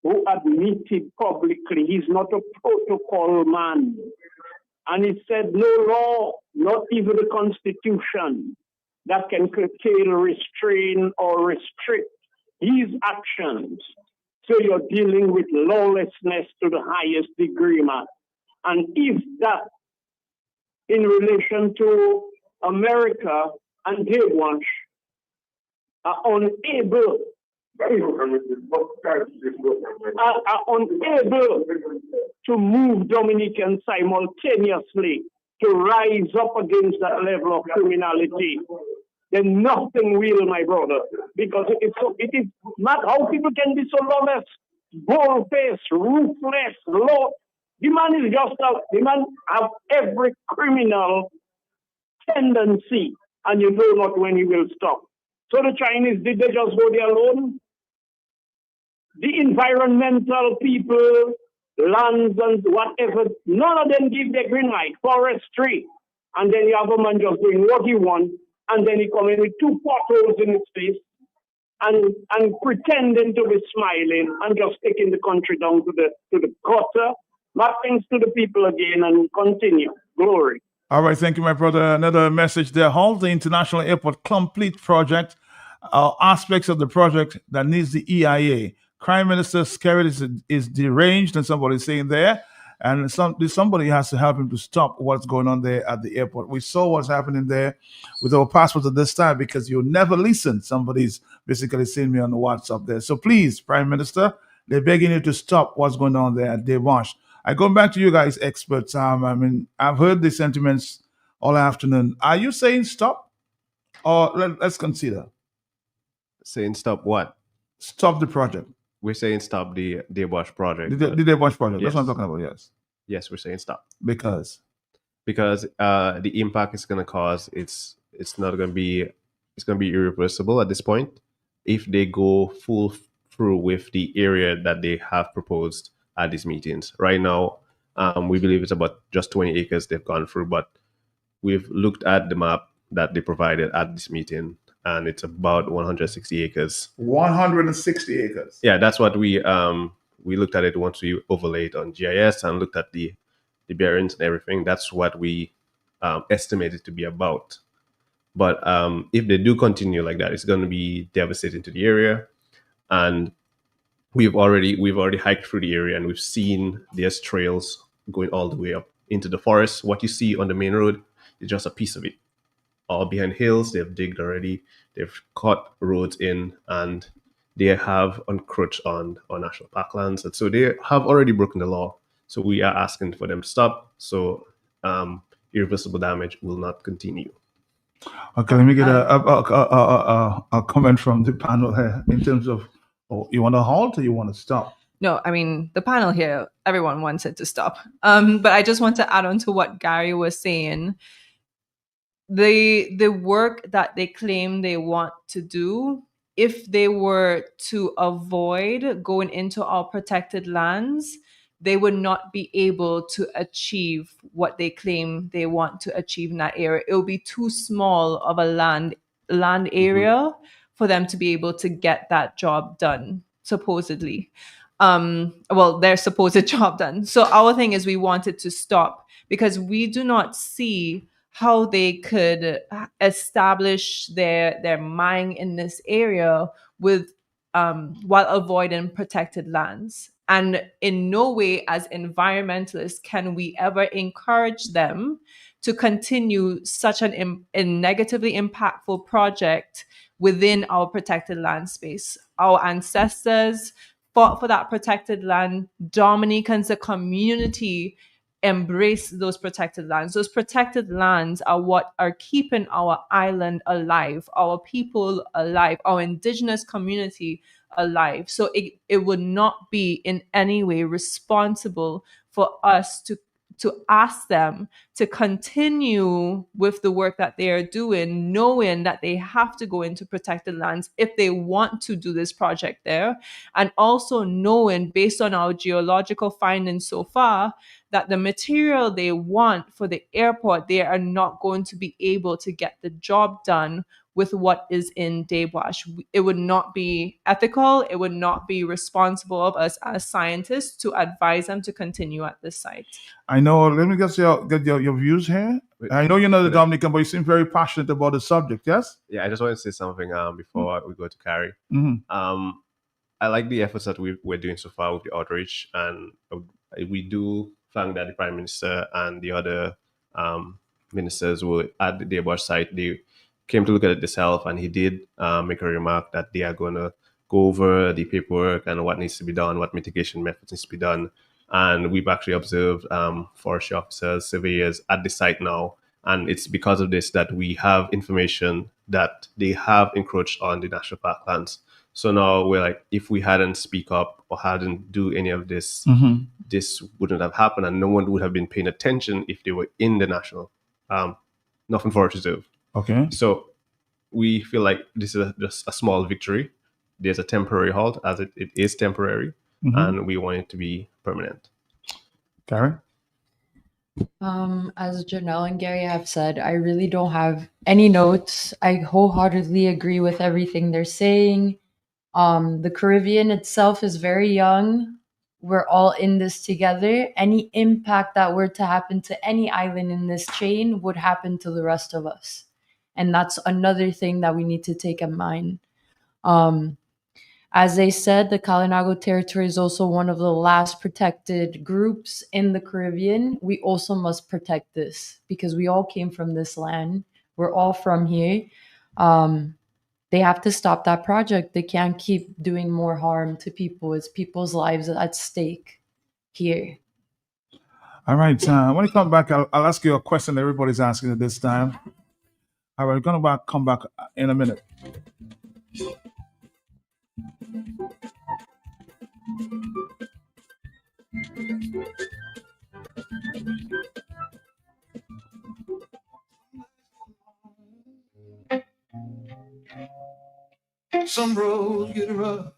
who admitted publicly he's not a protocol man. And he said no law, not even the Constitution, that can curtail, restrain, or restrict his actions. So you're dealing with lawlessness to the highest degree, man. And if that, in relation to America and Debwash, are unable to move Dominicans simultaneously to rise up against that level of criminality, then nothing will, my brother. Because it is not how people can be so lawless, bold-faced, ruthless, law. The man is just the man have every criminal tendency, and you know not when he will stop. So the Chinese, did they just go there alone? The environmental people, lands and whatever, none of them give their green light, forestry. And then you have a man just doing what he wants, and then he come in with two potholes in his face and pretending to be smiling and just taking the country down to the gutter. But thanks to the people again and continue. Glory. All right, thank you, my brother. Another message there. Halt the International Airport Complete project. Aspects of the project that needs the EIA. Prime Minister Skerrit is deranged, and somebody's saying there. And somebody has to help him to stop what's going on there at the airport. We saw what's happening there with our passports at this time because you never listen. Somebody's basically saying me on the WhatsApp there. So please, Prime Minister, they're begging you to stop what's going on there at Debwash. I go back to you guys, experts. I've heard the sentiments all afternoon. Are you saying stop? Or let's consider. Saying stop what? Stop the project. We're saying stop the Debwash project. The Debwash project. Yes. That's what I'm talking about, yes. Yes, we're saying stop. Because the impact it's going to cause, it's going to be irreversible at this point if they go full through with the area that they have proposed at these meetings. Right now, we believe it's about just 20 acres they've gone through, but we've looked at the map that they provided at this meeting, and it's about 160 acres. 160 acres. Yeah, that's what we looked at it once we overlaid on GIS and looked at the bearings and everything. That's what we estimated to be about. But if they do continue like that, it's going to be devastating to the area. And we've already hiked through the area, and we've seen there's trails going all the way up into the forest. What you see on the main road is just a piece of it. All behind hills, they've digged already. They've cut roads in, and they have encroached on national parklands. And so they have already broken the law. So we are asking for them to stop, so irreversible damage will not continue. Okay, let me get a comment from the panel here in terms of, you want to halt or you want to stop? No, I mean, the panel here, everyone wants it to stop. But I just want to add on to what Gary was saying. The work that they claim they want to do, if they were to avoid going into our protected lands, they would not be able to achieve what they claim they want to achieve in that area. It will be too small of a land area for them to be able to get that job done, supposedly. Their supposed job done. So our thing is we want it to stop because we do not see how they could establish their mine in this area with while avoiding protected lands. And in no way as environmentalists can we ever encourage them to continue such a negatively impactful project within our protected land space. Our ancestors fought for that protected land. Dominicans, the community, embrace those protected lands. Those protected lands are what are keeping our island alive, our people alive, our indigenous community alive. So it would not be in any way responsible for us to ask them to continue with the work that they are doing, knowing that they have to go into protected lands if they want to do this project there. And also knowing, based on our geological findings so far, that the material they want for the airport, they are not going to be able to get the job done with what is in Dabewash. It would not be ethical. It would not be responsible of us as scientists to advise them to continue at this site. I know. Let me get your views here. I know you're not a Dominican, but you seem very passionate about the subject. Yes. Yeah, I just want to say something before we go to Carrie. Mhm. I like the efforts that we're doing so far with the outreach, and we do thank that the Prime Minister and the other ministers were at the Dabewash site. They came to look at it themselves, and he did make a remark that they are going to go over the paperwork and what needs to be done, what mitigation methods needs to be done. And we've actually observed forestry officers, surveyors at the site now. And it's because of this that we have information that they have encroached on the national park lands. So now we're like, if we hadn't speak up or hadn't do any of this, this wouldn't have happened, and no one would have been paying attention if they were in the national Northern Forest Reserve. Okay. So we feel like this is just a small victory. There's a temporary halt, as it is temporary, and we want it to be permanent. Karen? As Janelle and Gary have said, I really don't have any notes. I wholeheartedly agree with everything they're saying. The Caribbean itself is very young. We're all in this together. Any impact that were to happen to any island in this chain would happen to the rest of us. And that's another thing that we need to take in mind. As they said, the Kalinago territory is also one of the last protected groups in the Caribbean. We also must protect this because we all came from this land. We're all from here. They have to stop that project. They can't keep doing more harm to people. It's people's lives at stake here. All right. When you come back, I'll ask you a question that everybody's asking at this time. All right, we're going to come back in a minute. Some roads get rough,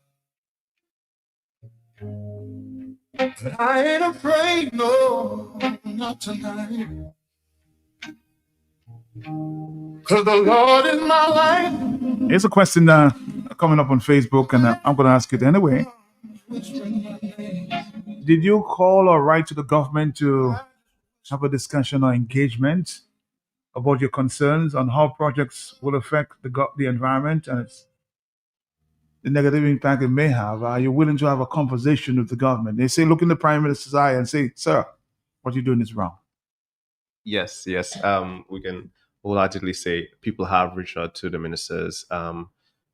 but I ain't afraid, no, not tonight. 'Cause the Lord is my life. Here's a question coming up on Facebook, and I'm going to ask it anyway. Did you call or write to the government to have a discussion or engagement about your concerns on how projects will affect the environment and the negative impact it may have? Are you willing to have a conversation with the government? They say, look in the Prime Minister's eye and say, sir, what you're doing is wrong. Yes. We can wholeheartedly say people have reached out to the ministers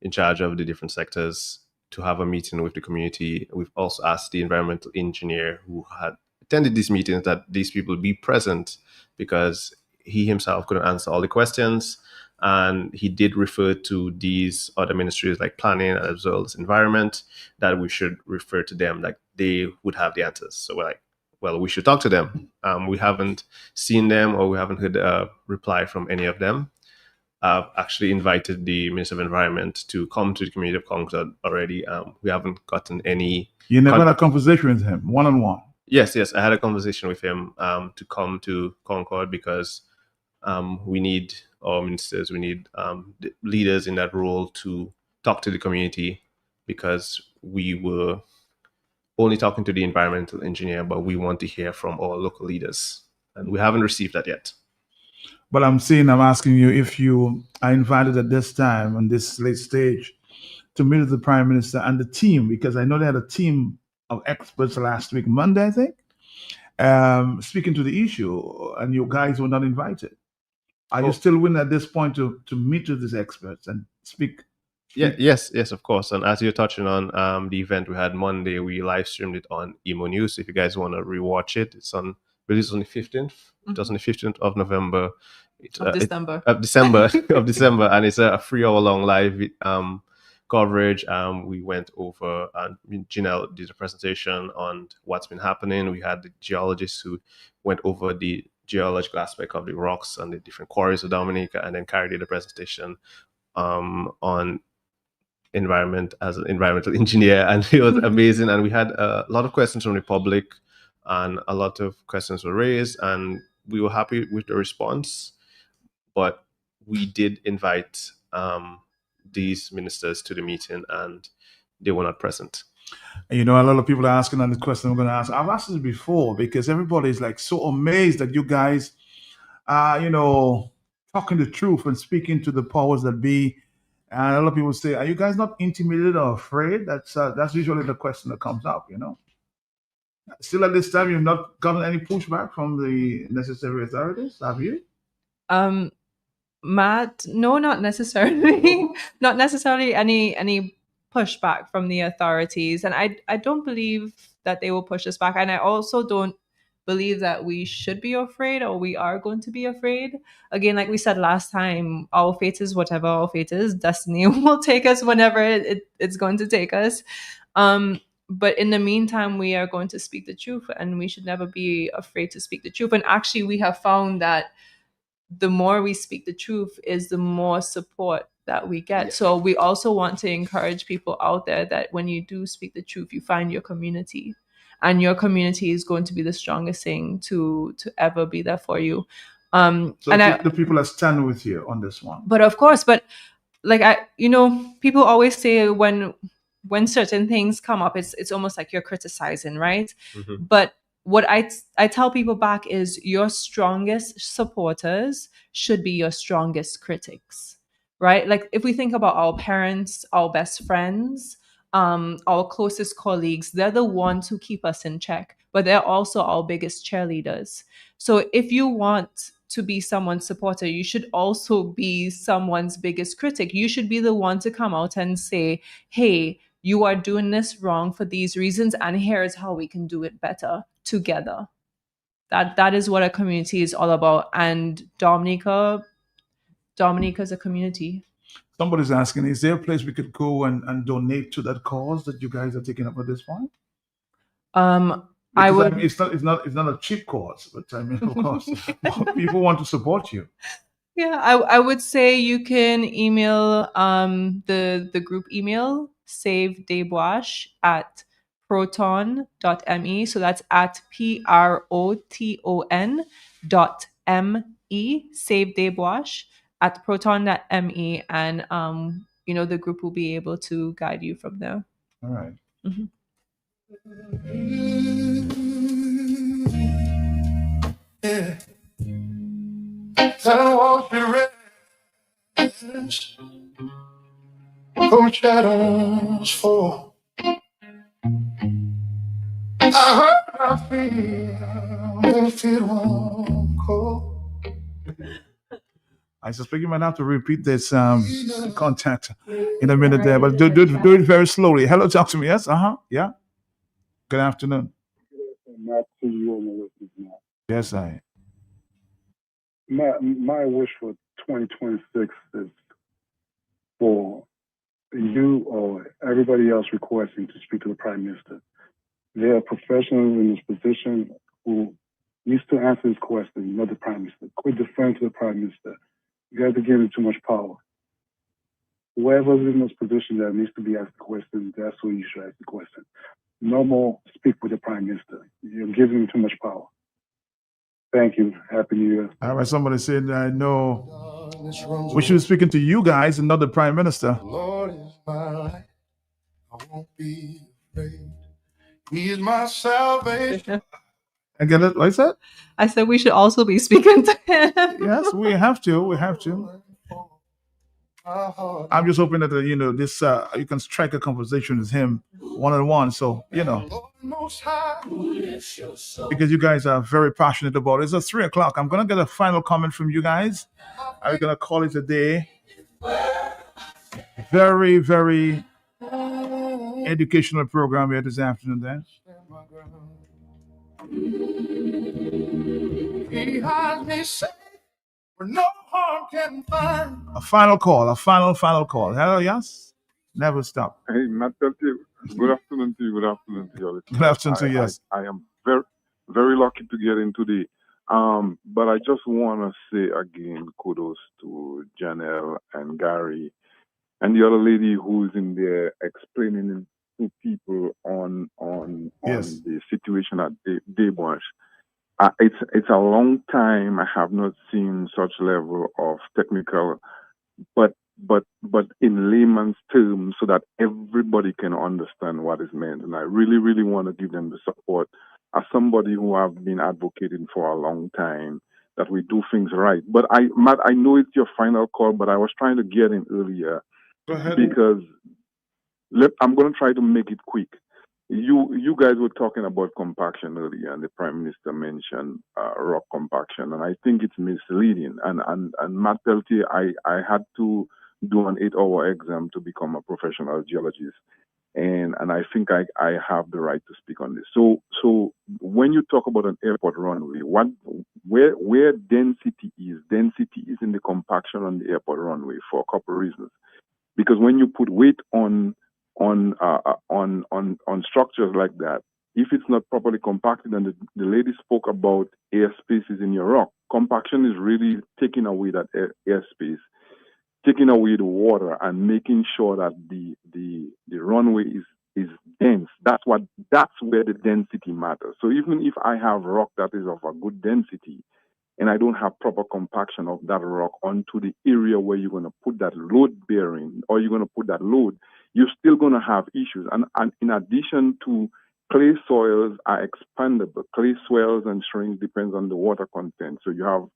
in charge of the different sectors to have a meeting with the community. We've also asked the environmental engineer who had attended these meetings that these people be present because he himself couldn't answer all the questions. And he did refer to these other ministries like planning as well as environment, that we should refer to them, like they would have the answers. So we're like, well, we should talk to them. We haven't seen them or we haven't heard a reply from any of them. I've actually invited the Minister of Environment to come to the community of Concord already. We haven't gotten any... You never had a conversation with him, one-on-one? Yes. I had a conversation with him to come to Concord because we need our ministers, we need the leaders in that role to talk to the community, because we were only talking to the environmental engineer, but we want to hear from our local leaders. And we haven't received that yet. But I'm asking you if you are invited at this time, on this late stage, to meet with the Prime Minister and the team, because I know they had a team of experts last week, Monday, I think, speaking to the issue, and you guys were not invited. Are you still willing at this point to meet with these experts and speak? Yes, of course. And as you're touching on the event we had Monday, we live streamed it on Emo News. If you guys want to rewatch it, it's on released on the 15th. It was on the 15th of November. December. Of December, and it's a 3-hour-long live coverage. We went over, and Janelle did a presentation on what's been happening. We had the geologists who went over the geological aspect of the rocks and the different quarries of Dominica, and then Carrie did a presentation on environment as an environmental engineer, and it was amazing. And we had a lot of questions from the public, and a lot of questions were raised, and we were happy with the response. But we did invite these ministers to the meeting, and they were not present. You know, a lot of people are asking on this question I'm going to ask. I've asked this before because everybody's like so amazed that you guys are, you know, talking the truth and speaking to the powers that be. And a lot of people say, are you guys not intimidated or afraid? That's usually the question that comes up, you know. Still at this time, you've not gotten any pushback from the necessary authorities, have you? Matt, no, not necessarily. Not necessarily any pushback from the authorities. And I don't believe that they will push us back. And I also don't believe that we should be afraid or we are going to be afraid. Again, like we said last time, our fate is whatever our fate is. Destiny will take us whenever it's going to take us. But in the meantime, we are going to speak the truth, and we should never be afraid to speak the truth. And actually, we have found that the more we speak the truth is the more support that we get. So we also want to encourage people out there that when you do speak the truth, you find your community, and your community is going to be the strongest thing to ever be there for you. So the people that stand with you on this one. But of course, but like people always say when certain things come up, it's almost like you're criticizing, right? Mm-hmm. But what I tell people back is your strongest supporters should be your strongest critics, right? Like if we think about our parents, our best friends, our closest colleagues, they're the ones who keep us in check, but they're also our biggest cheerleaders. So if you want to be someone's supporter, you should also be someone's biggest critic. You should be the one to come out and say, hey, you are doing this wrong for these reasons, and here's how we can do it better together. That is what a community is all about. And Dominica is a community. Somebody's asking, is there a place we could go and donate to that cause that you guys are taking up at this point? It's not a cheap cause, but I mean, of course, people want to support you. Yeah, I would say you can email the group email, Save Debwash at proton.me. So that's at proton.me, Save Debwash at proton.me. And, the group will be able to guide you from there. All right. Mm-hmm. Yeah. I won't be rest. From shadows fall. I heard I feel if it won't go. I suspect you might have to repeat this contact in a minute there, but do it very slowly. Hello, talk to me. Yes, yeah. Good afternoon. Not to you on the listeners now. Yes, I. My wish for 2026 is for you or everybody else requesting to speak to the Prime Minister. There are professionals in this position who needs to answer this question, not the Prime Minister. Quit deferring to the Prime Minister. You guys are giving too much power. Whoever's in this position that needs to be asked the question, that's who you should ask the question. No more speak with the Prime Minister. You're giving him too much power. Thank you. Happy New Year. All right, somebody said, I know we should be speaking to you guys and not the Prime Minister. Lord is my light. I won't be afraid. He is my salvation. I get it. What is that? I said we should also be speaking to him. Yes, we have to. We have to. I'm just hoping that this you can strike a conversation with him one-on-one. So because you guys are very passionate about it. It's at 3:00. I'm gonna get a final comment from you guys. I'm gonna call it a day. Very, very educational program here this afternoon. Then He hides me safe where no harm can find. A final call. A final call. Hello, yes. Never stop. Hey, Matt Peltier, good afternoon to you. Good afternoon to you. Good afternoon to you, yes. I am very, very lucky to get in today. But I just want to say again, kudos to Janelle and Gary and the other lady who's in there explaining to people on Yes. the situation at Debonche. It's a long time I have not seen such level of technical, but in layman's terms, so that everybody can understand what is meant. And I really, really want to give them the support as somebody who have been advocating for a long time that we do things right. But Matt, I know it's your final call, but I was trying to get in earlier Go ahead. because I'm going to try to make it quick. You guys were talking about compaction earlier, and the Prime Minister mentioned rock compaction, and I think it's misleading. And Matt Peltier, I had to do an 8-hour exam to become a professional geologist, and I think I have the right to speak on this. So when you talk about an airport runway, where density is in the compaction on the airport runway for a couple of reasons. Because when you put weight on structures like that, if it's not properly compacted, and the lady spoke about air spaces in your rock, compaction is really taking away that air space, taking away the water, and making sure that the runway is dense. That's where the density matters. So even if I have rock that is of a good density, and I don't have proper compaction of that rock onto the area where you're going to put that load bearing, or you're going to put that load, you're still going to have issues. And in addition to clay soils are expandable. Clay swells and shrinks depends on the water content. So you have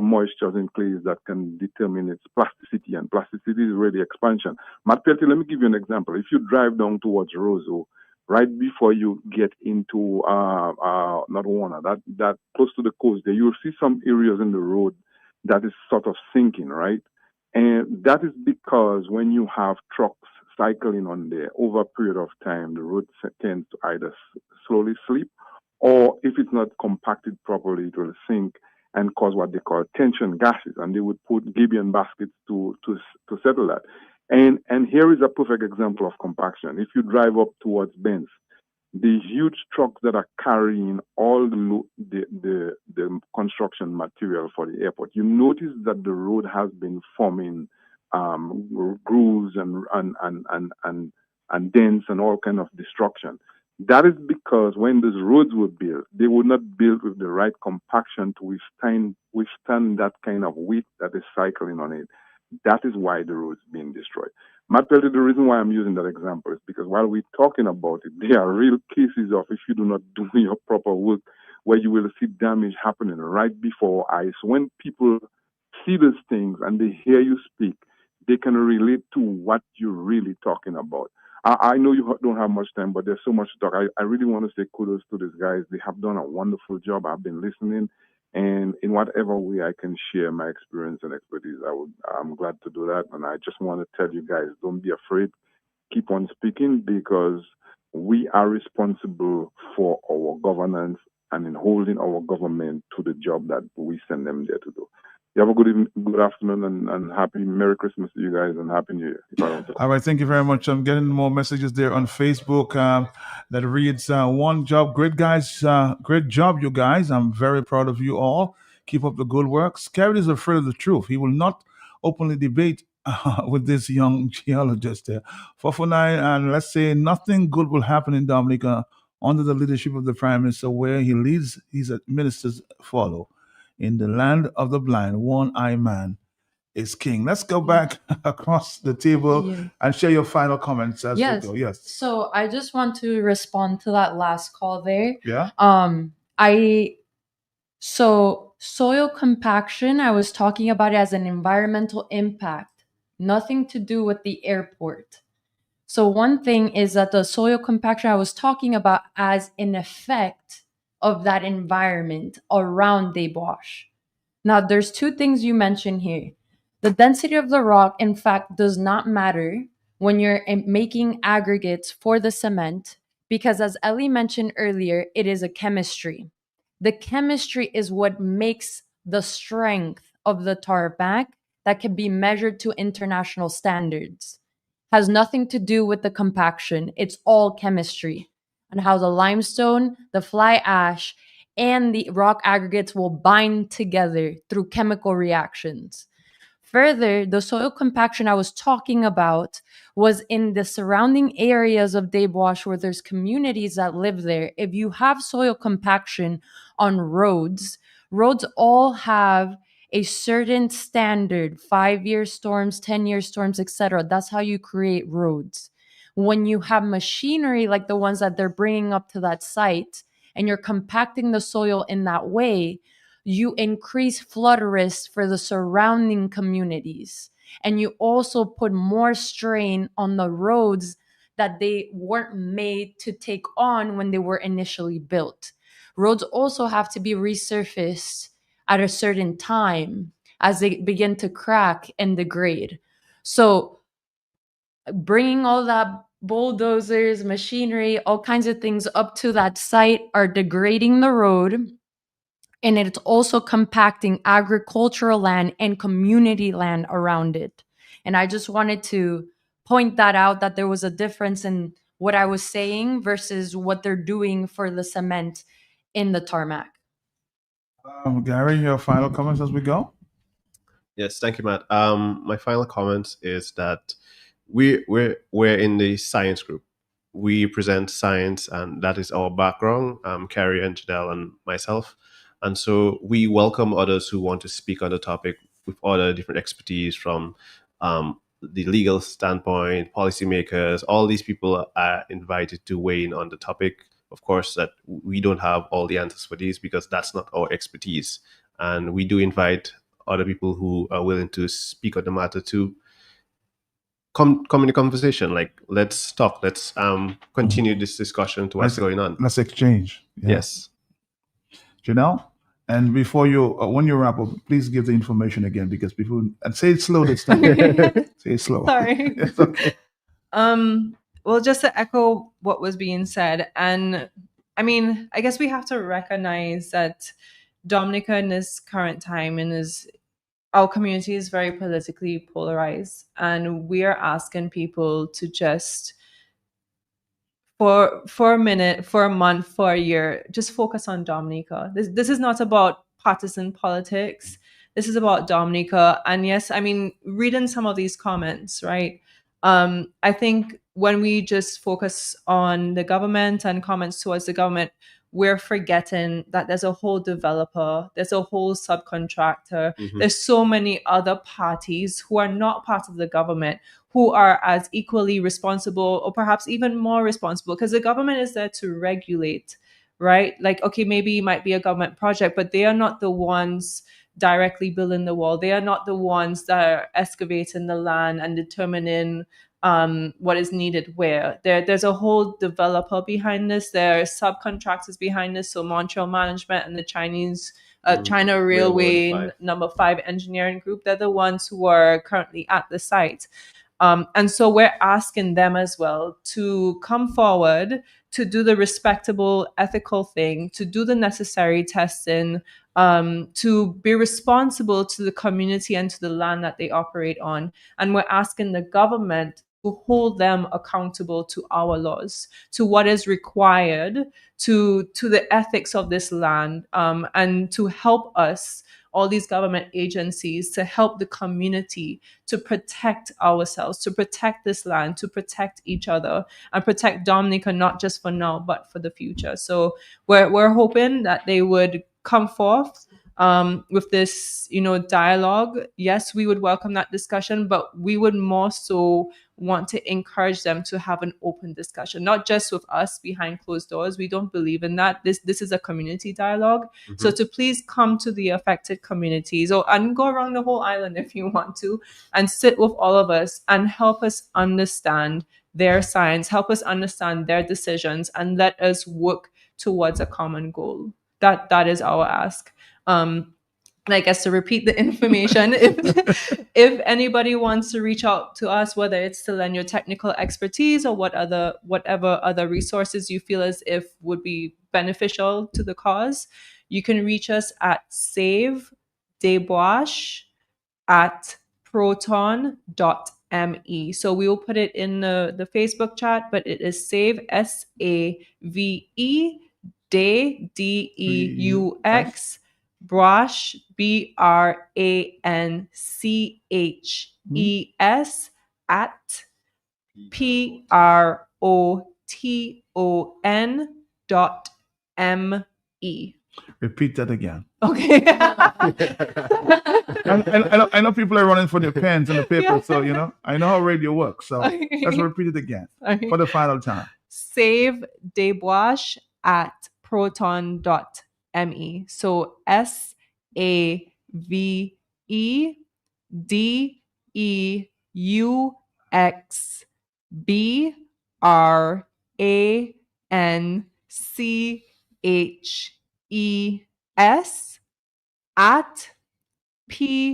moistures in clays that can determine its plasticity, and plasticity is really expansion. Matt Peltier, let me give you an example. If you drive down towards Roseau, right before you get into not Warner, that close to the coast there, you'll see some areas in the road that is sort of sinking, right? And that is because when you have trucks cycling on there over a period of time, the road tends to either slowly slip, or if it's not compacted properly, it will sink and cause what they call tension gases, and they would put Gibeon baskets to settle that. And here is a perfect example of compaction. If you drive up towards Benz, the huge trucks that are carrying all the construction material for the airport, you notice that the road has been forming grooves and dents and all kind of destruction. That is because when those roads were built, they were not built with the right compaction to withstand that kind of weight that is cycling on it. That is why the road's being destroyed. Matt Peltier, the reason why I'm using that example is because while we're talking about it, there are real cases of if you do not do your proper work, where you will see damage happening right before eyes. When people see these things and they hear you speak, they can relate to what you're really talking about. I know you don't have much time, but there's so much to talk. I really want to say kudos to these guys. They have done a wonderful job. I've been listening, and in whatever way I can share my experience and expertise, I'm glad to do that. And I just want to tell you guys, don't be afraid. Keep on speaking, because we are responsible for our governance and in holding our government to the job that we send them there to do. You have a good evening, good afternoon, and happy Merry Christmas to you guys, and Happy New Year. All right, thank you very much. I'm getting more messages there on Facebook that reads, one job, great guys, great job, you guys. I'm very proud of you all. Keep up the good work. Scared is afraid of the truth. He will not openly debate with this young geologist there. 449, and let's say nothing good will happen in Dominica under the leadership of the Prime Minister, where he leads, his ministers follow. In the land of the blind, one-eye man is king. Let's go back across the table and share your final comments as we go. Yes. So I just want to respond to that last call there. Yeah. So soil compaction, I was talking about it as an environmental impact, nothing to do with the airport. So one thing is that the soil compaction I was talking about as an effect of that environment around Debonche. Now, there's two things you mentioned here. The density of the rock, in fact, does not matter when you're making aggregates for the cement. because as Ellie mentioned earlier, it is a chemistry. The chemistry is what makes the strength of the tarmac that can be measured to international standards. Has nothing to do with the compaction. It's all chemistry and how the limestone, the fly ash, and the rock aggregates will bind together through chemical reactions. Further, the soil compaction I was talking about was in the surrounding areas of Dave Wash where there's communities that live there. If you have soil compaction on roads, roads all have a certain standard, 5-year storms, 10-year storms, etc. That's how you create roads. When you have machinery like the ones that they're bringing up to that site and you're compacting the soil in that way, you increase flood risk for the surrounding communities. And you also put more strain on the roads that they weren't made to take on when they were initially built. Roads also have to be resurfaced at a certain time as they begin to crack and degrade. So bringing all that bulldozers, machinery, all kinds of things up to that site are degrading the road. And it's also compacting agricultural land and community land around it. And I just wanted to point that out, that there was a difference in what I was saying versus what they're doing for the cement in the tarmac. Gary, your final comments as we go? Yes, thank you, Matt. My final comment is that we're in the science group. We present science, and that is our background, Carrie and Janelle and myself. And so we welcome others who want to speak on the topic with other different expertise from the legal standpoint, policymakers. All these people are invited to weigh in on the topic. Of course, that we don't have all the answers for these because that's not our expertise. And we do invite other people who are willing to speak on the matter to come in the conversation. Like, let's talk. Let's continue this discussion to what's going on. Let's exchange. Yeah. Yes. Janelle, and before you, when you wrap up, please give the information again because people, and say it slow this time. Say it slow. Sorry. It's okay. Well, just to echo what was being said, and I mean, I guess we have to recognize that Dominica in this current time our community is very politically polarized, and we are asking people to just for a minute, for a month, for a year, just focus on Dominica. This is not about partisan politics. This is about Dominica. And yes, I mean, reading some of these comments, right? I think when we just focus on the government and comments towards the government, we're forgetting that there's a whole developer, there's a whole subcontractor, there's so many other parties who are not part of the government who are as equally responsible or perhaps even more responsible, because the government is there to regulate, right? Like, okay, maybe it might be a government project, but they are not the ones directly building the wall. They are not the ones that are excavating the land and determining what is needed where. There's a whole developer behind this. There are subcontractors behind this. So Montreal Management and the China Railway number 5 engineering group, they're the ones who are currently at the site. And so we're asking them as well to come forward, to do the respectable, ethical thing, to do the necessary testing, to be responsible to the community and to the land that they operate on. And we're asking the government to hold them accountable to our laws, to what is required, to the ethics of this land, and to help us, all these government agencies, to help the community to protect ourselves, to protect this land, to protect each other, and protect Dominica, not just for now, but for the future. So we're hoping that they would come forth with this, dialogue. Yes, we would welcome that discussion, but we would more so want to encourage them to have an open discussion, not just with us behind closed doors. We don't believe in that. This is a community dialogue. So to please come to the affected communities and go around the whole island if you want to, and sit with all of us and help us understand their science, help us understand their decisions, and let us work towards a common goal. That is our ask. And I guess to repeat the information, if anybody wants to reach out to us, whether it's to lend your technical expertise or whatever other resources you feel as if would be beneficial to the cause, you can reach us at savedebosh@proton.me. So we will put it in the Facebook chat, but it is save, SAVE, DEUX, Brosh, BRANCHES at PROTON.ME. Repeat that again. Okay. I know people are running for their pens and the paper, Yeah. so I know how radio works. So Okay. let's repeat it again Okay. for the final time. Save Debosh at proton.me. So SAVEDEUXBRANCHES at PROTON.me.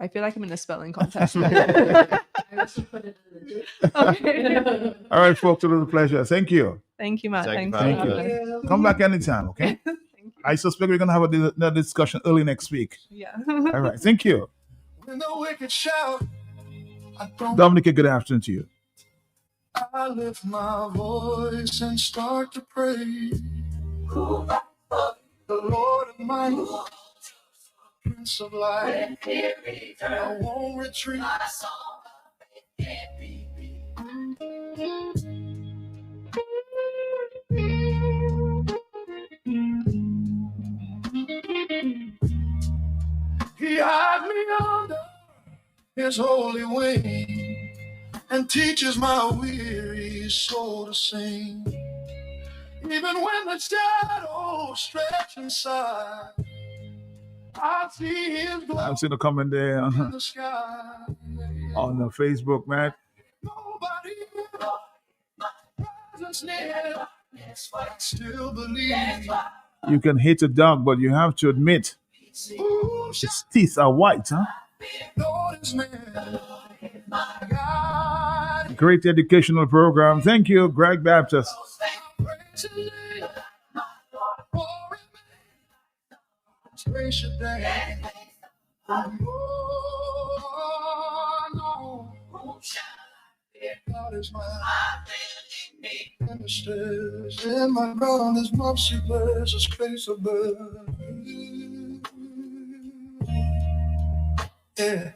I feel like I'm in a spelling contest. I also put it in the Okay. All right, folks, it was a pleasure. Thank you. Thank you, Matt. Thank you Thanks for for Thank having you. us. Come back anytime, okay? I suspect we're going to have another discussion early next week. Yeah. All right, thank you. When the wicked shout, I don't. Dominica, good afternoon to you. I lift my voice and start to pray. The Lord of might, Prince of light, I won't retreat. He hides me under his holy wing and teaches my weary soul to sing. Even when the shadows stretch inside, I see his glory I've seen a comment there in on the sky. the Facebook, man. Nobody presence near, still believe. You can hate a dog, but you have to admit Ooh, its teeth are white, huh? Lord is man, God, Great educational program. Thank you, Greg Baptist. praise his name. For his gracious day. Oh, no. God is mine. Ministers in my ground, his mercy bears his grace above. Yeah.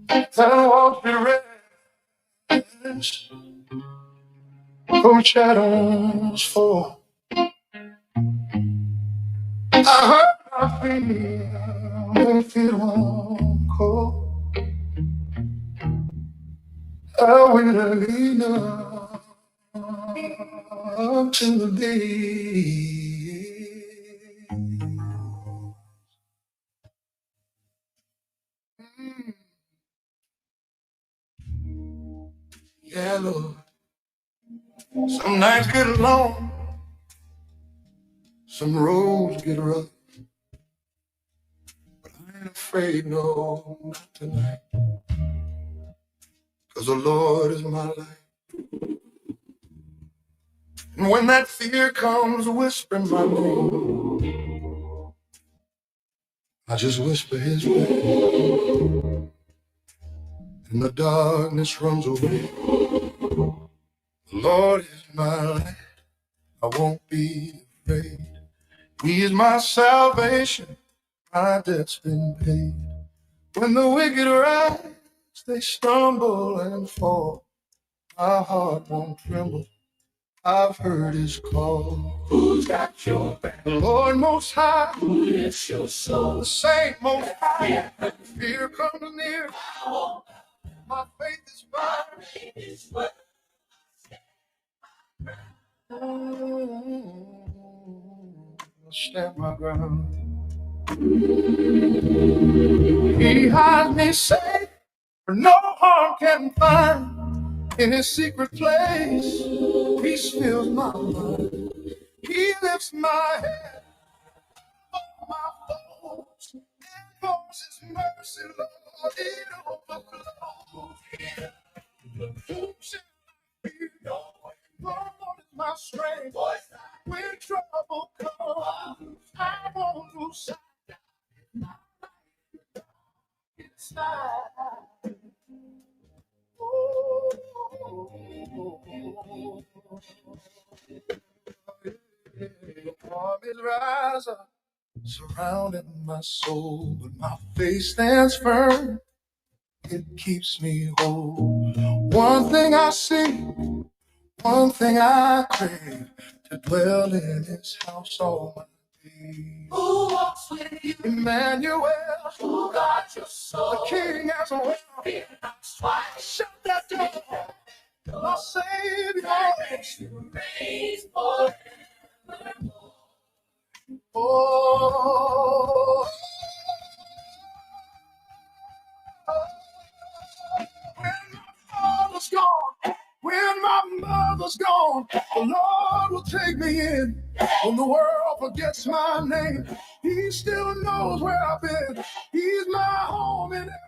And walk the rest from shadows fall. I heard my feet when feet won't cold. I will lean up to the day. Yeah, Lord. Some nights get long, some roads get rough. But I ain't afraid, no, not tonight. 'Cause the Lord is my light. And when that fear comes whispering my name, I just whisper his name. And the darkness runs away. The Lord is my light, I won't be afraid. He is my salvation, my debt's been paid. When the wicked rise, they stumble and fall. My heart won't tremble, I've heard his call. Who's got your back? The Lord Most High, who lifts your soul. The Saint Most High, when fear comes near, my faith is firm. I'll stand my ground. He hides me safe, where no harm can find. In his secret place, peace fills my mind. He lifts my head above my foes and pours his mercy, Lord, it overflows. Who shall I fear? Lord is my strength. When trouble comes, I won't lose sight. It's mine. Armies rise up, surrounding my soul, but my faith stands firm. It keeps me whole. One thing I see, one thing I crave, to dwell in his house all my days. Who walks with you? Emmanuel. Who got your soul? The King as well. Fear not twice. Shut that door. My Savior. Praise forevermore. Oh. When my father's gone, when my mother's gone, the Lord will take me in. When the world forgets my name, he still knows where I've been. He's my home in